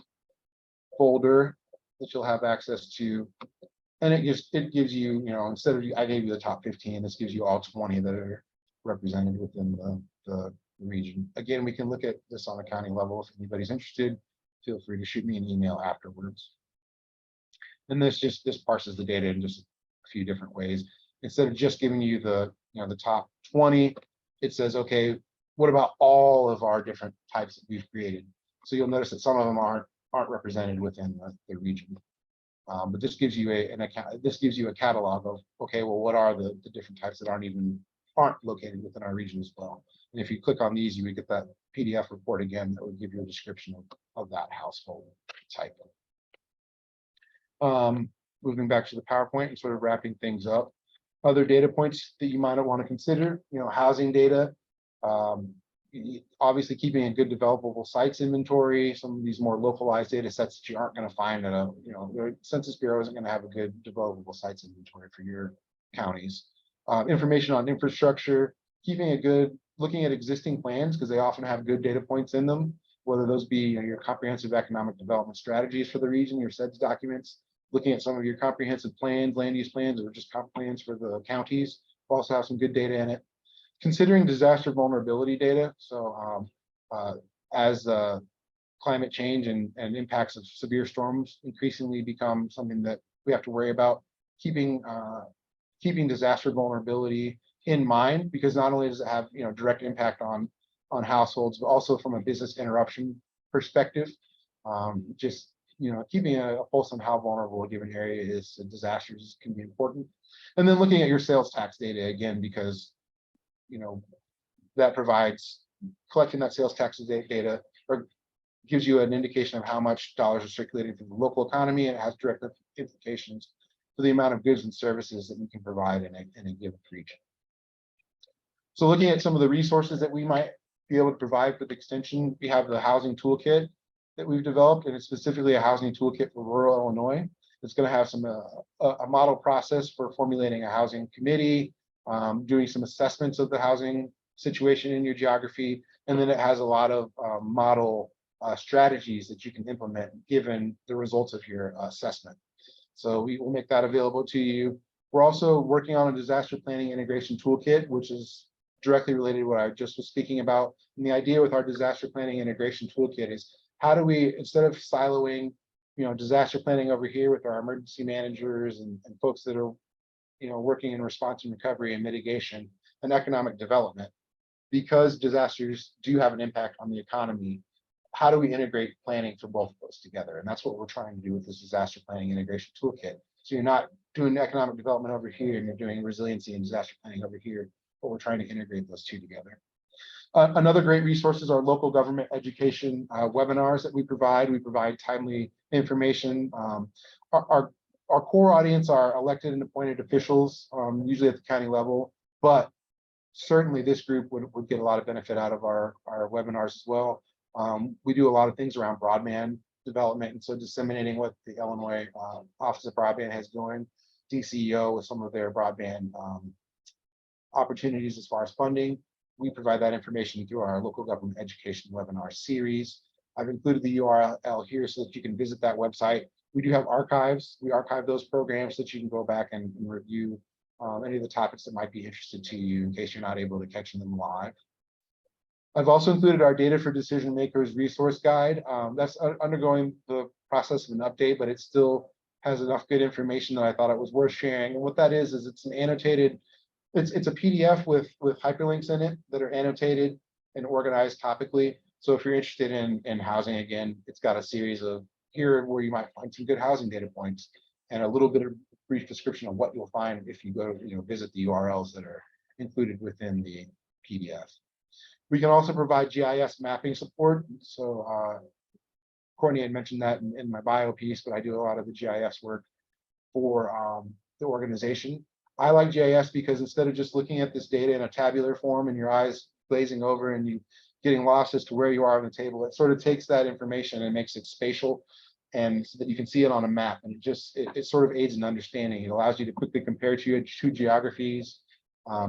folder that you'll have access to. And it gives you, instead of I gave you the top 15, this gives you all 20 that are represented within the region. Again, we can look at this on a county level. If anybody's interested, feel free to shoot me an email afterwards. And this parses the data in just a few different ways. Instead of just giving you the top 20, it says, okay, what about all of our different types that we've created? So you'll notice that some of them aren't represented within the region. But this gives you a catalog of, okay, well, what are the different types that aren't located within our region as well? And if you click on these, you would get that PDF report again that would give you a description of that household type. Moving back to the PowerPoint and sort of wrapping things up. Other data points that you might want to consider, housing data, obviously keeping a good developable sites inventory, some of these more localized data sets that you aren't going to find at the Census Bureau isn't going to have a good developable sites inventory for your counties. Information on infrastructure, looking at existing plans because they often have good data points in them, whether those be your comprehensive economic development strategies for the region, your SEDS documents, looking at some of your comprehensive plans, land use plans, or just comp plans for the counties. We also have some good data in it. Considering disaster vulnerability data, so as climate change and impacts of severe storms increasingly become something that we have to worry about, keeping disaster vulnerability in mind, because not only does it have direct impact on households, but also from a business interruption perspective. Just keeping a pulse on how vulnerable a given area is to disasters can be important. And then looking at your sales tax data again, because that provides collecting that sales tax data or gives you an indication of how much dollars are circulating through the local economy, and it has direct implications for the amount of goods and services that you can provide in a given region. So looking at some of the resources that we might be able to provide for the extension, we have the housing toolkit that we've developed, and it's specifically a housing toolkit for rural Illinois. It's going to have some a model process for formulating a housing committee, doing some assessments of the housing situation in your geography, and then it has a lot of model strategies that you can implement given the results of your assessment. So we will make that available to you. We're also working on a disaster planning integration toolkit, which is directly related to what I just was speaking about. And the idea with our disaster planning integration toolkit is, how do we, instead of siloing, disaster planning over here with our emergency managers and folks that are, working in response and recovery and mitigation and economic development, because disasters do have an impact on the economy, how do we integrate planning for both of those together? And that's what we're trying to do with this disaster planning integration toolkit. So you're not doing economic development over here and you're doing resiliency and disaster planning over here, but we're trying to integrate those two together. Another great resource is our local government education webinars that we provide. We provide timely information. Our core audience are elected and appointed officials, usually at the county level, but certainly this group would get a lot of benefit out of our webinars as well. We do a lot of things around broadband development, and so disseminating what the Illinois Office of Broadband has going, DCEO with some of their broadband opportunities as far as funding. We provide that information through our local government education webinar series. I've included the URL here so that you can visit that website. We do have archives. We archive those programs so that you can go back and review any of the topics that might be interested to you in case you're not able to catch them live. I've also included our Data for Decision Makers resource guide. That's undergoing the process of an update, but it still has enough good information that I thought it was worth sharing. And what that is it's an annotated, it's a PDF with hyperlinks in it that are annotated and organized topically. So if you're interested in housing, again, it's got a series of here where you might find some good housing data points and a little bit of brief description of what you'll find if you go visit the URLs that are included within the PDF. We can also provide GIS mapping support. So Courtney had mentioned that in my bio piece, but I do a lot of the GIS work for the organization. I like GIS because instead of just looking at this data in a tabular form and your eyes glazing over and you getting lost as to where you are on the table, it sort of takes that information and makes it spatial, and so that you can see it on a map, and it sort of aids in understanding. It allows you to quickly compare two geographies,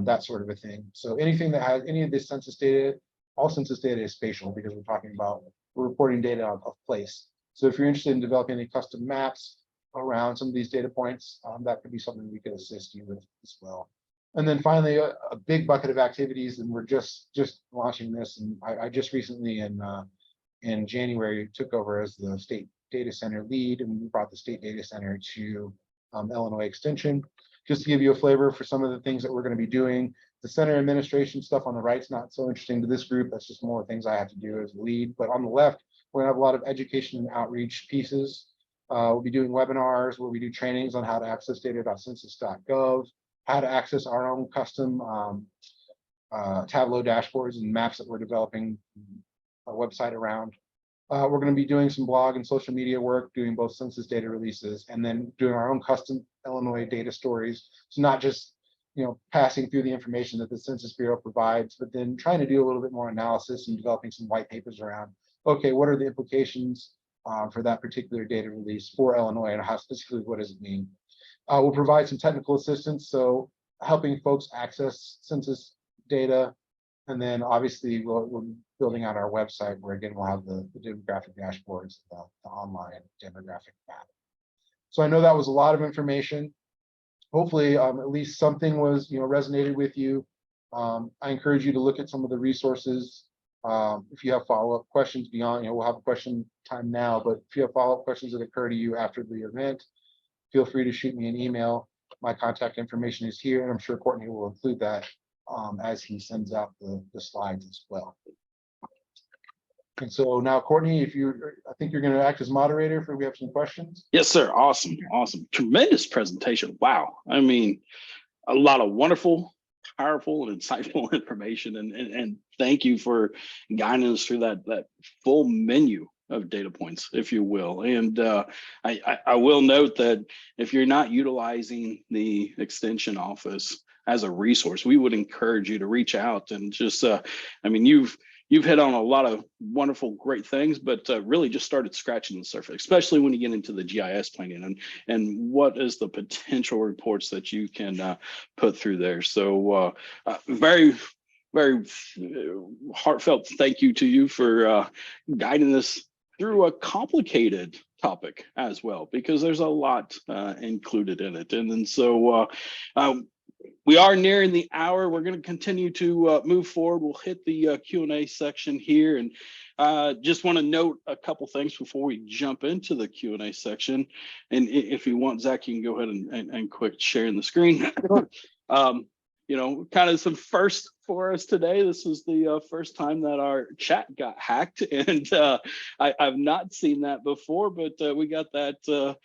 that sort of a thing. So anything that has any of this census data, all census data is spatial because we're reporting data of place. So if you're interested in developing any custom maps around some of these data points, that could be something we could assist you with as well. And then finally, a big bucket of activities, and we're just launching this. And I just recently in January took over as the state data center lead, and we brought the state data center to Illinois Extension. Just to give you a flavor for some of the things that we're going to be doing. The center administration stuff on the right is not so interesting to this group. That's just more things I have to do as a lead. But on the left, we're going to have a lot of education and outreach pieces. We'll be doing webinars where we do trainings on how to access data.census.gov, how to access our own custom Tableau dashboards and maps that we're developing a website around. We're going to be doing some blog and social media work, doing both census data releases and then doing our own custom Illinois data stories. So not just passing through the information that the Census Bureau provides, but then trying to do a little bit more analysis and developing some white papers around, okay, what are the implications for that particular data release for Illinois, and how specifically what does it mean? We'll provide some technical assistance, so helping folks access census data. And then obviously we're building out our website where again we'll have the demographic dashboards, the online demographic map. So I know that was a lot of information. Hopefully, at least something was, resonated with you. I encourage you to look at some of the resources. If you have follow-up questions beyond, we'll have a question time now, but if you have follow-up questions that occur to you after the event, feel free to shoot me an email. My contact information is here, and I'm sure Courtney will include that as he sends out the slides as well. And so now, Courtney, I think you're going to act as moderator if we have some questions. Yes, sir. Awesome. Awesome. Tremendous presentation. Wow. I mean, a lot of wonderful, powerful, and insightful information. And thank you for guiding us through that full menu of data points, if you will. And I will note that if you're not utilizing the extension office as a resource, we would encourage you to reach out and just, I mean, you've hit on a lot of wonderful, great things, but really just started scratching the surface, especially when you get into the GIS planning and what is the potential reports that you can put through there. So very, very heartfelt thank you to you for guiding us through a complicated topic as well, because there's a lot included in it. And then so we are nearing the hour. We're going to continue to move forward. We'll hit the Q&A section here, and just want to note a couple things before we jump into the Q&A section. And if you want, Zach, you can go ahead and quick sharing the screen. Kind of some first for us today. This is the first time that our chat got hacked, and I've not seen that before, but we got that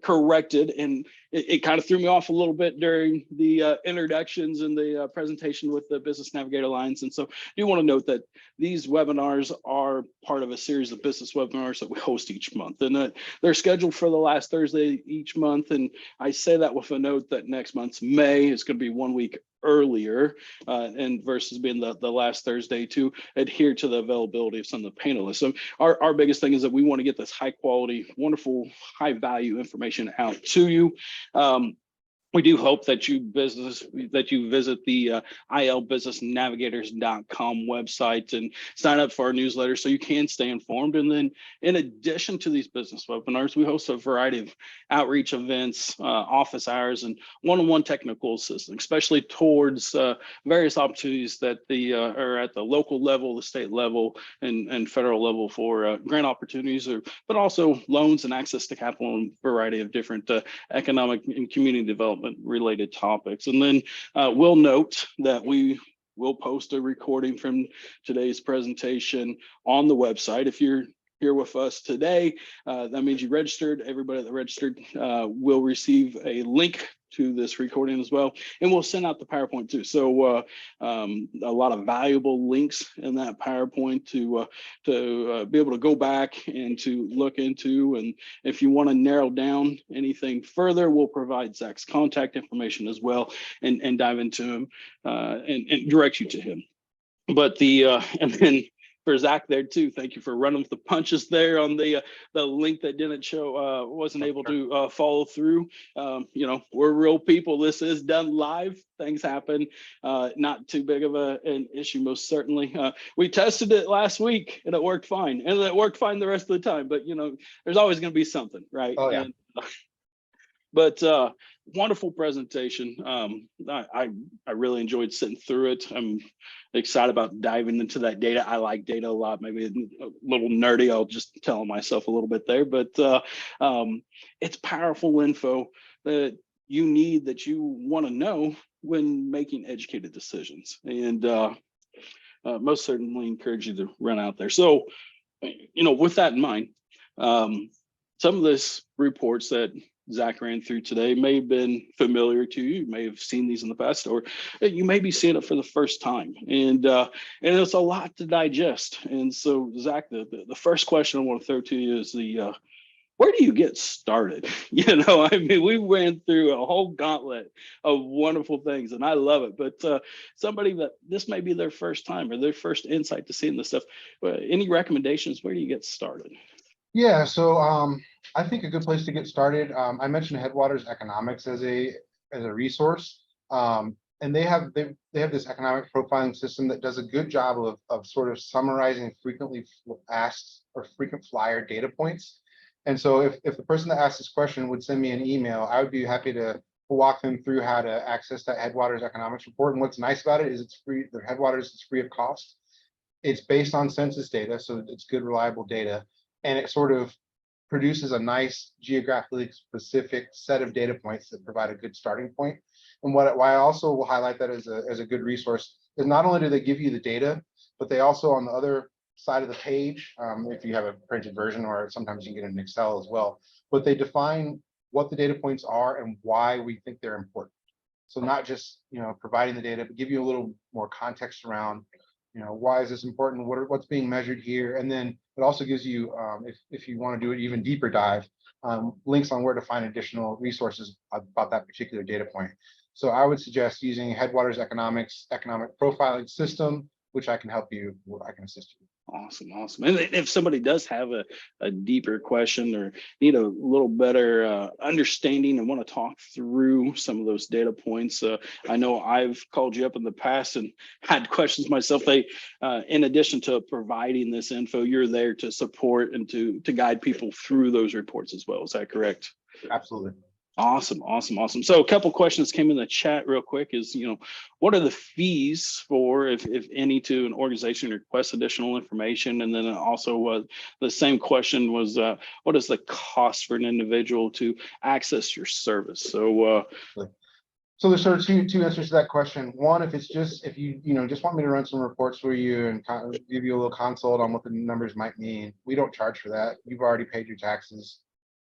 corrected, and it kind of threw me off a little bit during the introductions and the presentation with the Business Navigator Alliance. And so I do want to note that these webinars are part of a series of business webinars that we host each month, and they're scheduled for the last Thursday each month. And I say that with a note that next month's May is going to be 1 week earlier, and versus being the last Thursday, to adhere to the availability of some of the panelists. So our biggest thing is that we want to get this high quality, wonderful, high value information out to you. We do hope that you visit the ilbusinessnavigators.com website and sign up for our newsletter so you can stay informed. And then in addition to these business webinars, we host a variety of outreach events, office hours, and one-on-one technical assistance, especially towards various opportunities that are at the local level, the state level, and federal level for grant opportunities, but also loans and access to capital and a variety of different economic and community development related topics. And then we'll note that we will post a recording from today's presentation on the website. If you're here with us today, that means you registered. Everybody that registered will receive a link to this recording as well, and we'll send out the PowerPoint too. So a lot of valuable links in that PowerPoint to be able to go back and to look into. And if you want to narrow down anything further, we'll provide Zach's contact information as well, and dive into him and direct you to him. But and then for Zach there too, thank you for running with the punches there on the link that didn't show, wasn't able to follow through. We're real people. This is done live. Things happen. Not too big of an issue, most certainly. We tested it last week and it worked fine, and it worked fine the rest of the time. But there's always going to be something, right? Oh yeah. But wonderful presentation. I really enjoyed sitting through it. I'm excited about diving into that data. I like data a lot, maybe a little nerdy. I'll just tell myself a little bit there, but it's powerful info that you need, that you want to know when making educated decisions. And most certainly encourage you to run out there. So, with that in mind, some of this reports that Zach ran through today may have been familiar to you. You may have seen these in the past, or you may be seeing it for the first time. And it's a lot to digest. And so, Zach, the first question I want to throw to you is where do you get started? We ran through a whole gauntlet of wonderful things, and I love it. But somebody that this may be their first time or their first insight to seeing this stuff, any recommendations? Where do you get started? Yeah, so I think a good place to get started. I mentioned Headwaters Economics as a resource, and they have this economic profiling system that does a good job of sort of summarizing frequently asked or frequent flyer data points. And so if the person that asked this question would send me an email, I would be happy to walk them through how to access that Headwaters economics report. And what's nice about it is it's free. The Headwaters is free of cost. It's based on census data, so it's good, reliable data. And it sort of produces a nice geographically specific set of data points that provide a good starting point. And why I also will highlight that as a good resource is not only do they give you the data, but they also on the other side of the page, if you have a printed version, or sometimes you can get it in Excel as well, but they define what the data points are and why we think they're important. So not just providing the data, but give you a little more context around why is this important, what's being measured here, and then it also gives you if you want to do an even deeper dive, links on where to find additional resources about that particular data point. So I would suggest using Headwaters economic profiling system, which I can help you, I can assist you. Awesome, awesome. And if somebody does have a deeper question or need a little better understanding and want to talk through some of those data points, I know I've called you up in the past and had questions myself. They, in addition to providing this info, you're there to support and to guide people through those reports as well. Is that correct? Absolutely. Awesome, awesome, awesome. So a couple questions came in the chat real quick is, what are the fees for, if any, to an organization requests additional information? And then also the same question was, what is the cost for an individual to access your service? So there's sort of two answers to that question. One, if you just want me to run some reports for you and kind of give you a little consult on what the numbers might mean, we don't charge for that. You've already paid your taxes.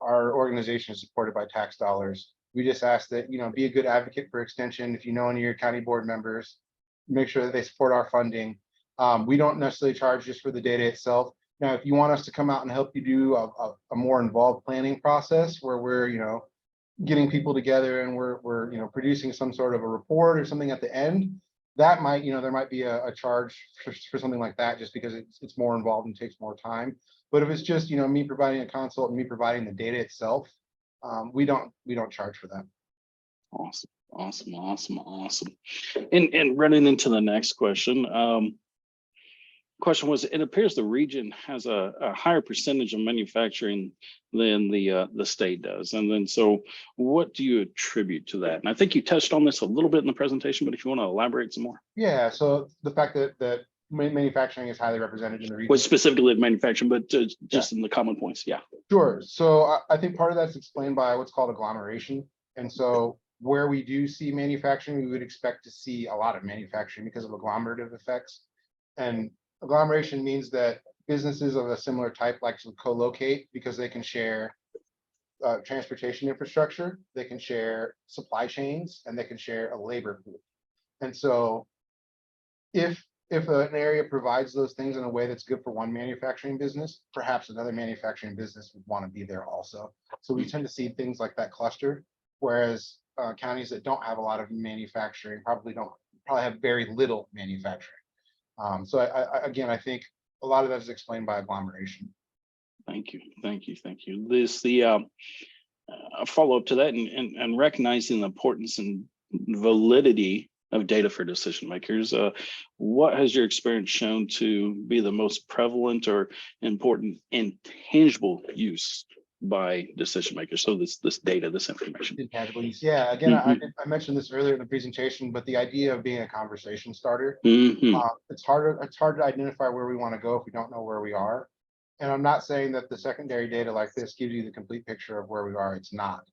Our organization is supported by tax dollars. We just ask that, be a good advocate for extension. If you know any of your county board members, make sure that they support our funding. We don't necessarily charge just for the data itself. Now, if you want us to come out and help you do a more involved planning process where we're, getting people together and we're producing some sort of a report or something at the end, that might, there might be a charge for something like that, just because it's more involved and takes more time. But if it's just, me providing a consult and me providing the data itself, we don't charge for that. Awesome, awesome, awesome, awesome. And running into the next question. Question was, it appears the region has a higher percentage of manufacturing than the state does. And then, so what do you attribute to that? And I think you touched on this a little bit in the presentation, but if you want to elaborate some more. Yeah, so the fact that manufacturing is highly represented in the region. Well, specifically manufacturing, but just in the common points, yeah. Sure, so I think part of that's explained by what's called agglomeration. And so where we do see manufacturing, we would expect to see a lot of manufacturing because of agglomerative effects. And agglomeration means that businesses of a similar type like to co-locate because they can share transportation infrastructure, they can share supply chains, and they can share a labor pool. And so if an area provides those things in a way that's good for one manufacturing business, perhaps another manufacturing business would want to be there also. So we tend to see things like that cluster, whereas counties that don't have a lot of manufacturing probably have very little manufacturing. So I think a lot of that is explained by agglomeration. Thank you, thank you, thank you. This a follow up to that and recognizing the importance and validity of data for decision makers. What has your experience shown to be the most prevalent or important intangible use by decision makers? So this data, this information. Intangible use. Yeah, again, I mentioned this earlier in the presentation, but the idea of being a conversation starter. It's hard to identify where we want to go if we don't know where we are. And I'm not saying that the secondary data like this gives you the complete picture of where we are. It's not.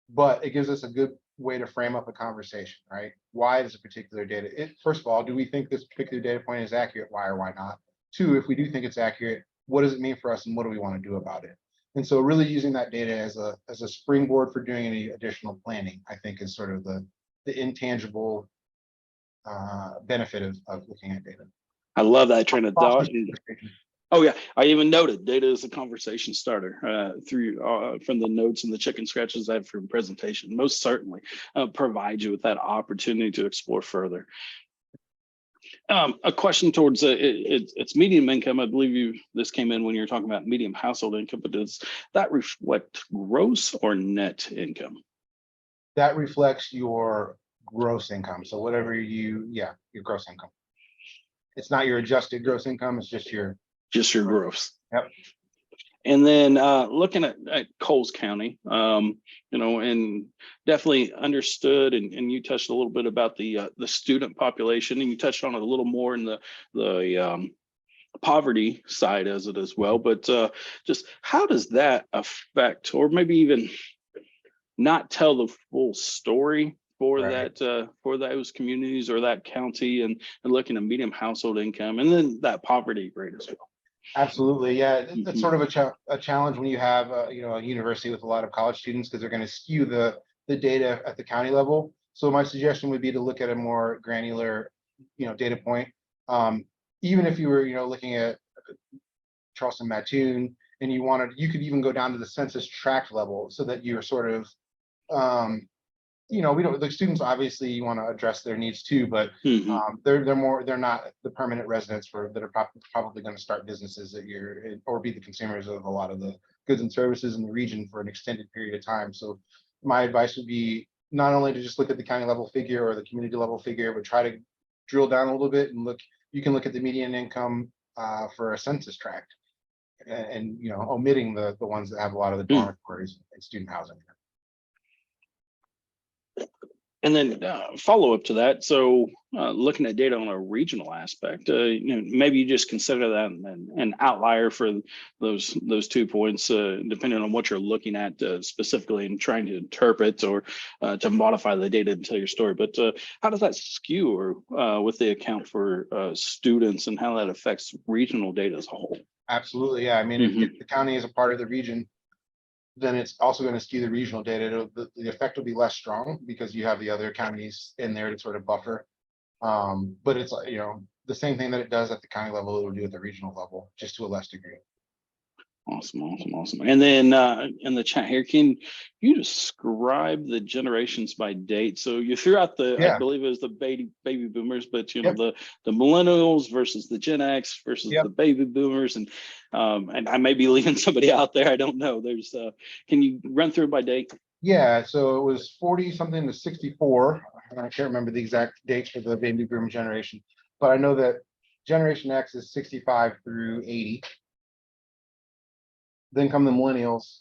But it gives us a good way to frame up a conversation, right? Why is a particular data? First of all, do we think this particular data point is accurate? Why or why not? Two, if we do think it's accurate, what does it mean for us and what do we want to do about it? And so really using that data as a springboard for doing any additional planning, I think is sort of the intangible benefit of looking at data. I love that train of thought. Oh yeah, I even noted data is a conversation starter through from the notes and the chicken scratches I have from presentation. Most certainly provide you with that opportunity to explore further. A question towards it's medium income. I believe this came in when you were talking about medium household income, but does that reflect gross or net income? That reflects your gross income. So whatever your gross income. It's not your adjusted gross income. It's just your gross. Yep. And then looking at Coles County, and definitely understood, and you touched a little bit about the student population, and you touched on it a little more in the poverty side as it as well. But just how does that affect, or maybe even not tell the full story for Right. that for those communities or that county, and looking at medium household income and then that poverty rate as well. Absolutely, yeah. That's Mhm. sort of a challenge when you have a university with a lot of college students, because they're going to skew the data at the county level. So my suggestion would be to look at a more granular, data point. Um, Even if you were, looking at Charleston Mattoon, and you could even go down to the census tract level, so that you're sort of, um, we don't, the students obviously you want to address their needs too, but Mhm. they're not the permanent residents that are probably going to start businesses or be the consumers of a lot of the goods and services in the region for an extended period of time. So my advice would be not only to just look at the county level figure or the community level figure, but try to drill down a little bit and look. You can look at the median income for a census tract, and omitting the ones that have a lot of the Mm. dormitories and student housing. And then follow up to that. So looking at data on a regional aspect, maybe you just consider that an outlier for those 2 points, depending on what you're looking at specifically and trying to interpret or to modify the data to tell your story. But how does that skew or with the account for students, and how that affects regional data as a whole? Absolutely, yeah. I mean, if Hmm. the county is a part of the region, then it's also going to skew the regional data. The effect will be less strong because you have the other counties in there to sort of buffer. But it's the same thing that it does at the county level, it will do at the regional level, just to a less degree. Awesome, awesome, awesome. And then in the chat here, can you describe the generations by date? So you threw out I Yeah. believe it was the baby boomers, but Yep. the millennials versus the Gen X versus Yep. the baby boomers, and I may be leaving somebody out there. I don't know. There's can you run through it by date? Yeah. So it was 40 something to 64. I can't remember the exact dates for the baby boom generation, but I know that Generation X is 65 through 80. Then come the millennials,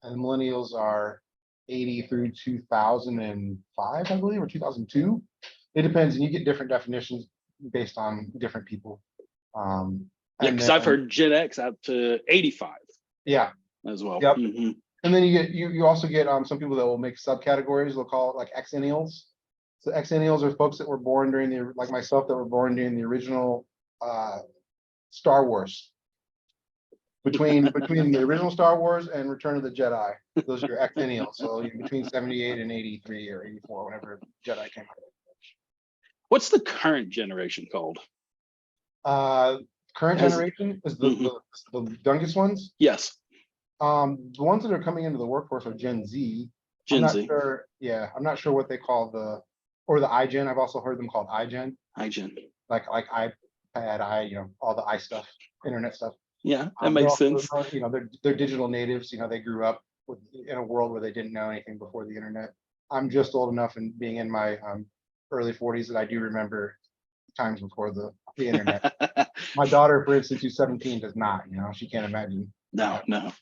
and the millennials are 80 through 2005, I believe, or 2002. It depends, and you get different definitions based on different people. Um, Yeah, and because I've then heard Gen X out to 85 yeah, as well. yep. Hmm. And then you also get some people that will make subcategories. They'll call it like Xennials. So Xennials are folks that were born during like myself, that were born during the original uh, Star Wars. Between the original Star Wars and Return of the Jedi, those are your Xennials. So between 78 and 83 or 84, whenever Jedi came What's the current generation called? out. Current Has generation is mhm. the youngest ones. Yes, The ones that are coming into the workforce are Gen Z. I'm Gen not Z, sure. Yeah, I'm not sure what they call or the iGen. I've also heard them called iGen, iGen. like iPad, all the stuff, internet stuff. Yeah, that They're makes also, sense. they're digital natives. They grew up in a world where they didn't know anything before the internet. I'm just old enough and being in my early 40s that I do remember times before the internet. My daughter, for instance, who's 17, does not. She can't imagine No, that. no.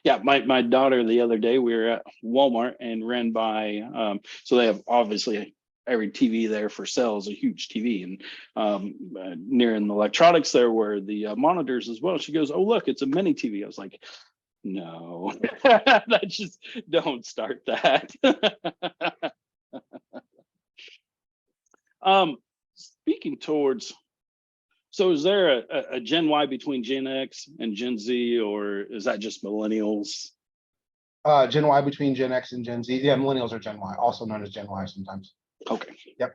Yeah, my daughter the other day, we were at Walmart and ran by, so they have obviously every TV there for sale is a huge TV, and near in the electronics there were the monitors as well. She goes, "Oh, look, it's a mini TV." I was like, "No, that just don't start that." um, Speaking towards, so is there a Gen Y between Gen X and Gen Z, or is that just millennials? Gen Y between Gen X and Gen Z. Yeah, millennials are Gen Y, also known as Gen Y sometimes. Okay. Yep.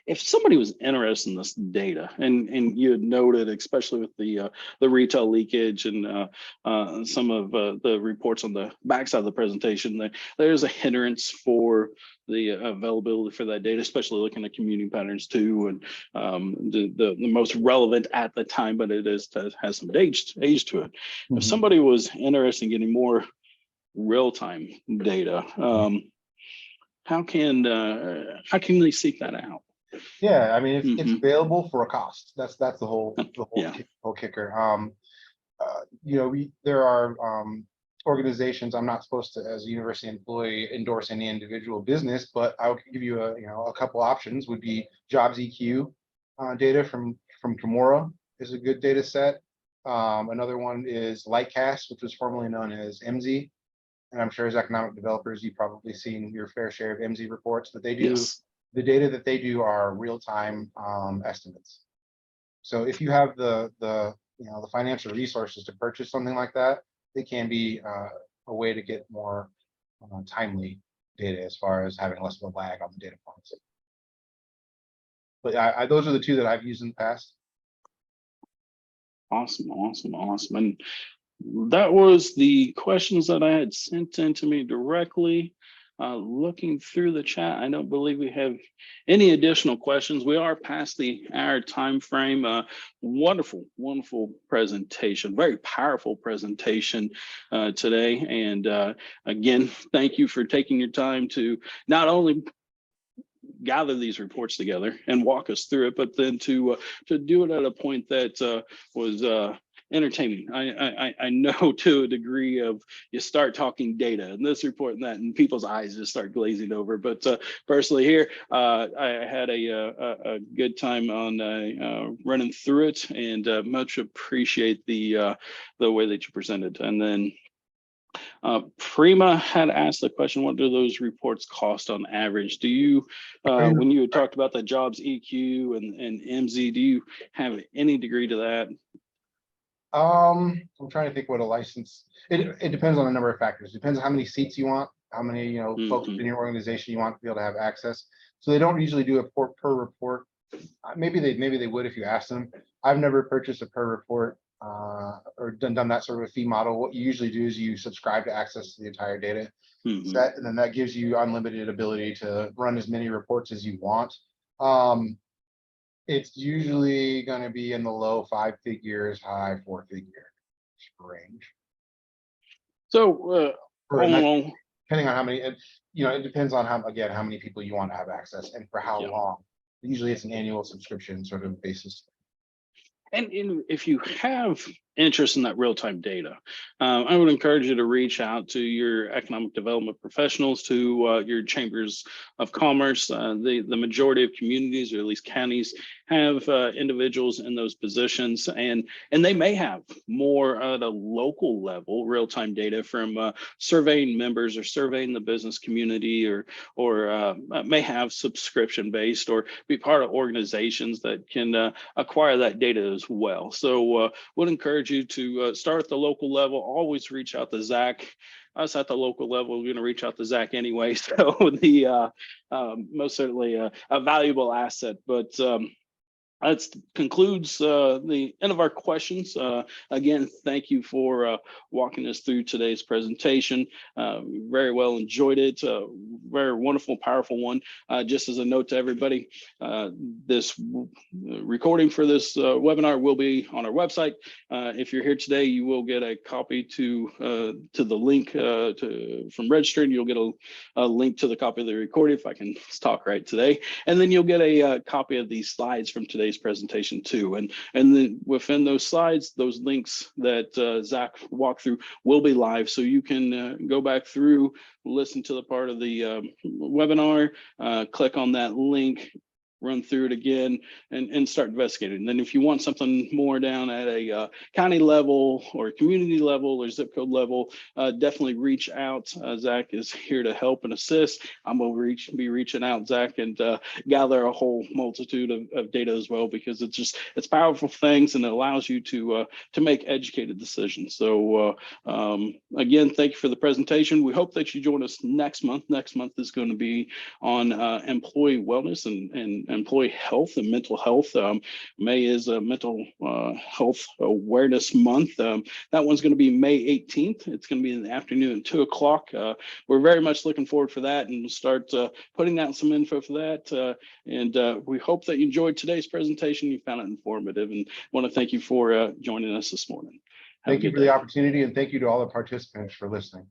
If somebody was interested in this data, and you had noted, especially with the retail leakage and some of the reports on the backside of the presentation, that there's a hindrance for the availability for that data, especially looking at commuting patterns too, and the most relevant at the time, but it has some age to it. If Mhm. somebody was interested in getting more real-time data, how can they seek that out? Yeah, I mean, it's Hmm. available for a cost. That's the whole Yeah. whole kicker. there are organizations. I'm not supposed to, as a university employee, endorse any individual business, but I'll give you a couple options. Would be Jobs EQ data from Kimura is a good data set. Another one is Lightcast, which was formerly known as MZ. And I'm sure as economic developers, you've probably seen your fair share of MZ reports, but they do Yes. the data that they do are real-time estimates. So if you have the financial resources to purchase something like that, it can be a way to get more timely data as far as having less of a lag on the data points. But those are the two that I've used in the past. Awesome, awesome, awesome. And that was the questions that I had sent in to me directly. Looking through the chat, I don't believe we have any additional questions. We are past the hour time frame. Wonderful, wonderful presentation, very powerful presentation today. And again, thank you for taking your time to not only gather these reports together and walk us through it, but then to do it at a point that was entertaining. I know to a degree of you start talking data and this report and that, and people's eyes just start glazing over. But personally here, I had a good time on running through it, and much appreciate the way that you presented. And then Prima had asked the question, what do those reports cost on average? Do you, when you had talked about the jobs EQ and MZ, do you have any degree to that? I'm trying to think what a license, it depends on a number of factors. It depends on how many seats you want, how many folks in your organization you want to be able to have access. So they don't usually do a per report. Maybe they would if you ask them. I've never purchased a per report or done that sort of a fee model. What you usually do is you subscribe to access to the entire data set, and then that gives you unlimited ability to run as many reports as you want. It's usually going to be in the low 5 figures, high 4 figure range. So depending on how many, it depends on how many people you want to have access and for how long. Usually it's an annual subscription sort of basis. And if you have interest in that real-time data, I would encourage you to reach out to your economic development professionals, to your chambers of commerce. The majority of communities, or at least counties, have individuals in those positions, and they may have more at a local level real-time data from surveying members or surveying the business community, or may have subscription-based or be part of organizations that can acquire that data as well. So would encourage you to start at the local level. Always reach out to Zach. Us at the local level, we're going to reach out to Zach anyway. So the most certainly a valuable asset. But that concludes the end of our questions. Again, thank you for walking us through today's presentation. Very well enjoyed it. Very wonderful, powerful one. Just as a note to everybody, this recording for this webinar will be on our website. If you're here today, you will get a copy to the link from registering. You'll get a link to the copy of the recording, if I can talk right today. And then you'll get a copy of these slides from today's presentation too, and then within those slides, those links that Zach walked through will be live, so you can go back through, listen to the part of the webinar, click on that link, run through it again, and start investigating. And then if you want something more down at a county level or community level or zip code level, definitely reach out. Zach is here to help and assist. I'm going to be reaching out, Zach, and gather a whole multitude of data as well, because it's powerful things, and it allows you to make educated decisions. So again, thank you for the presentation. We hope that you join us next month. Next month is going to be on employee wellness and employee health and mental health. May is a mental health awareness month. That one's going to be May 18th. It's going to be in the afternoon at 2 o'clock. We're very much looking forward for that, and we'll start putting out some info for that. And we hope that you enjoyed today's presentation. You found it informative, and want to thank you for joining us this morning. Thank you for the opportunity, and thank you to all the participants for listening.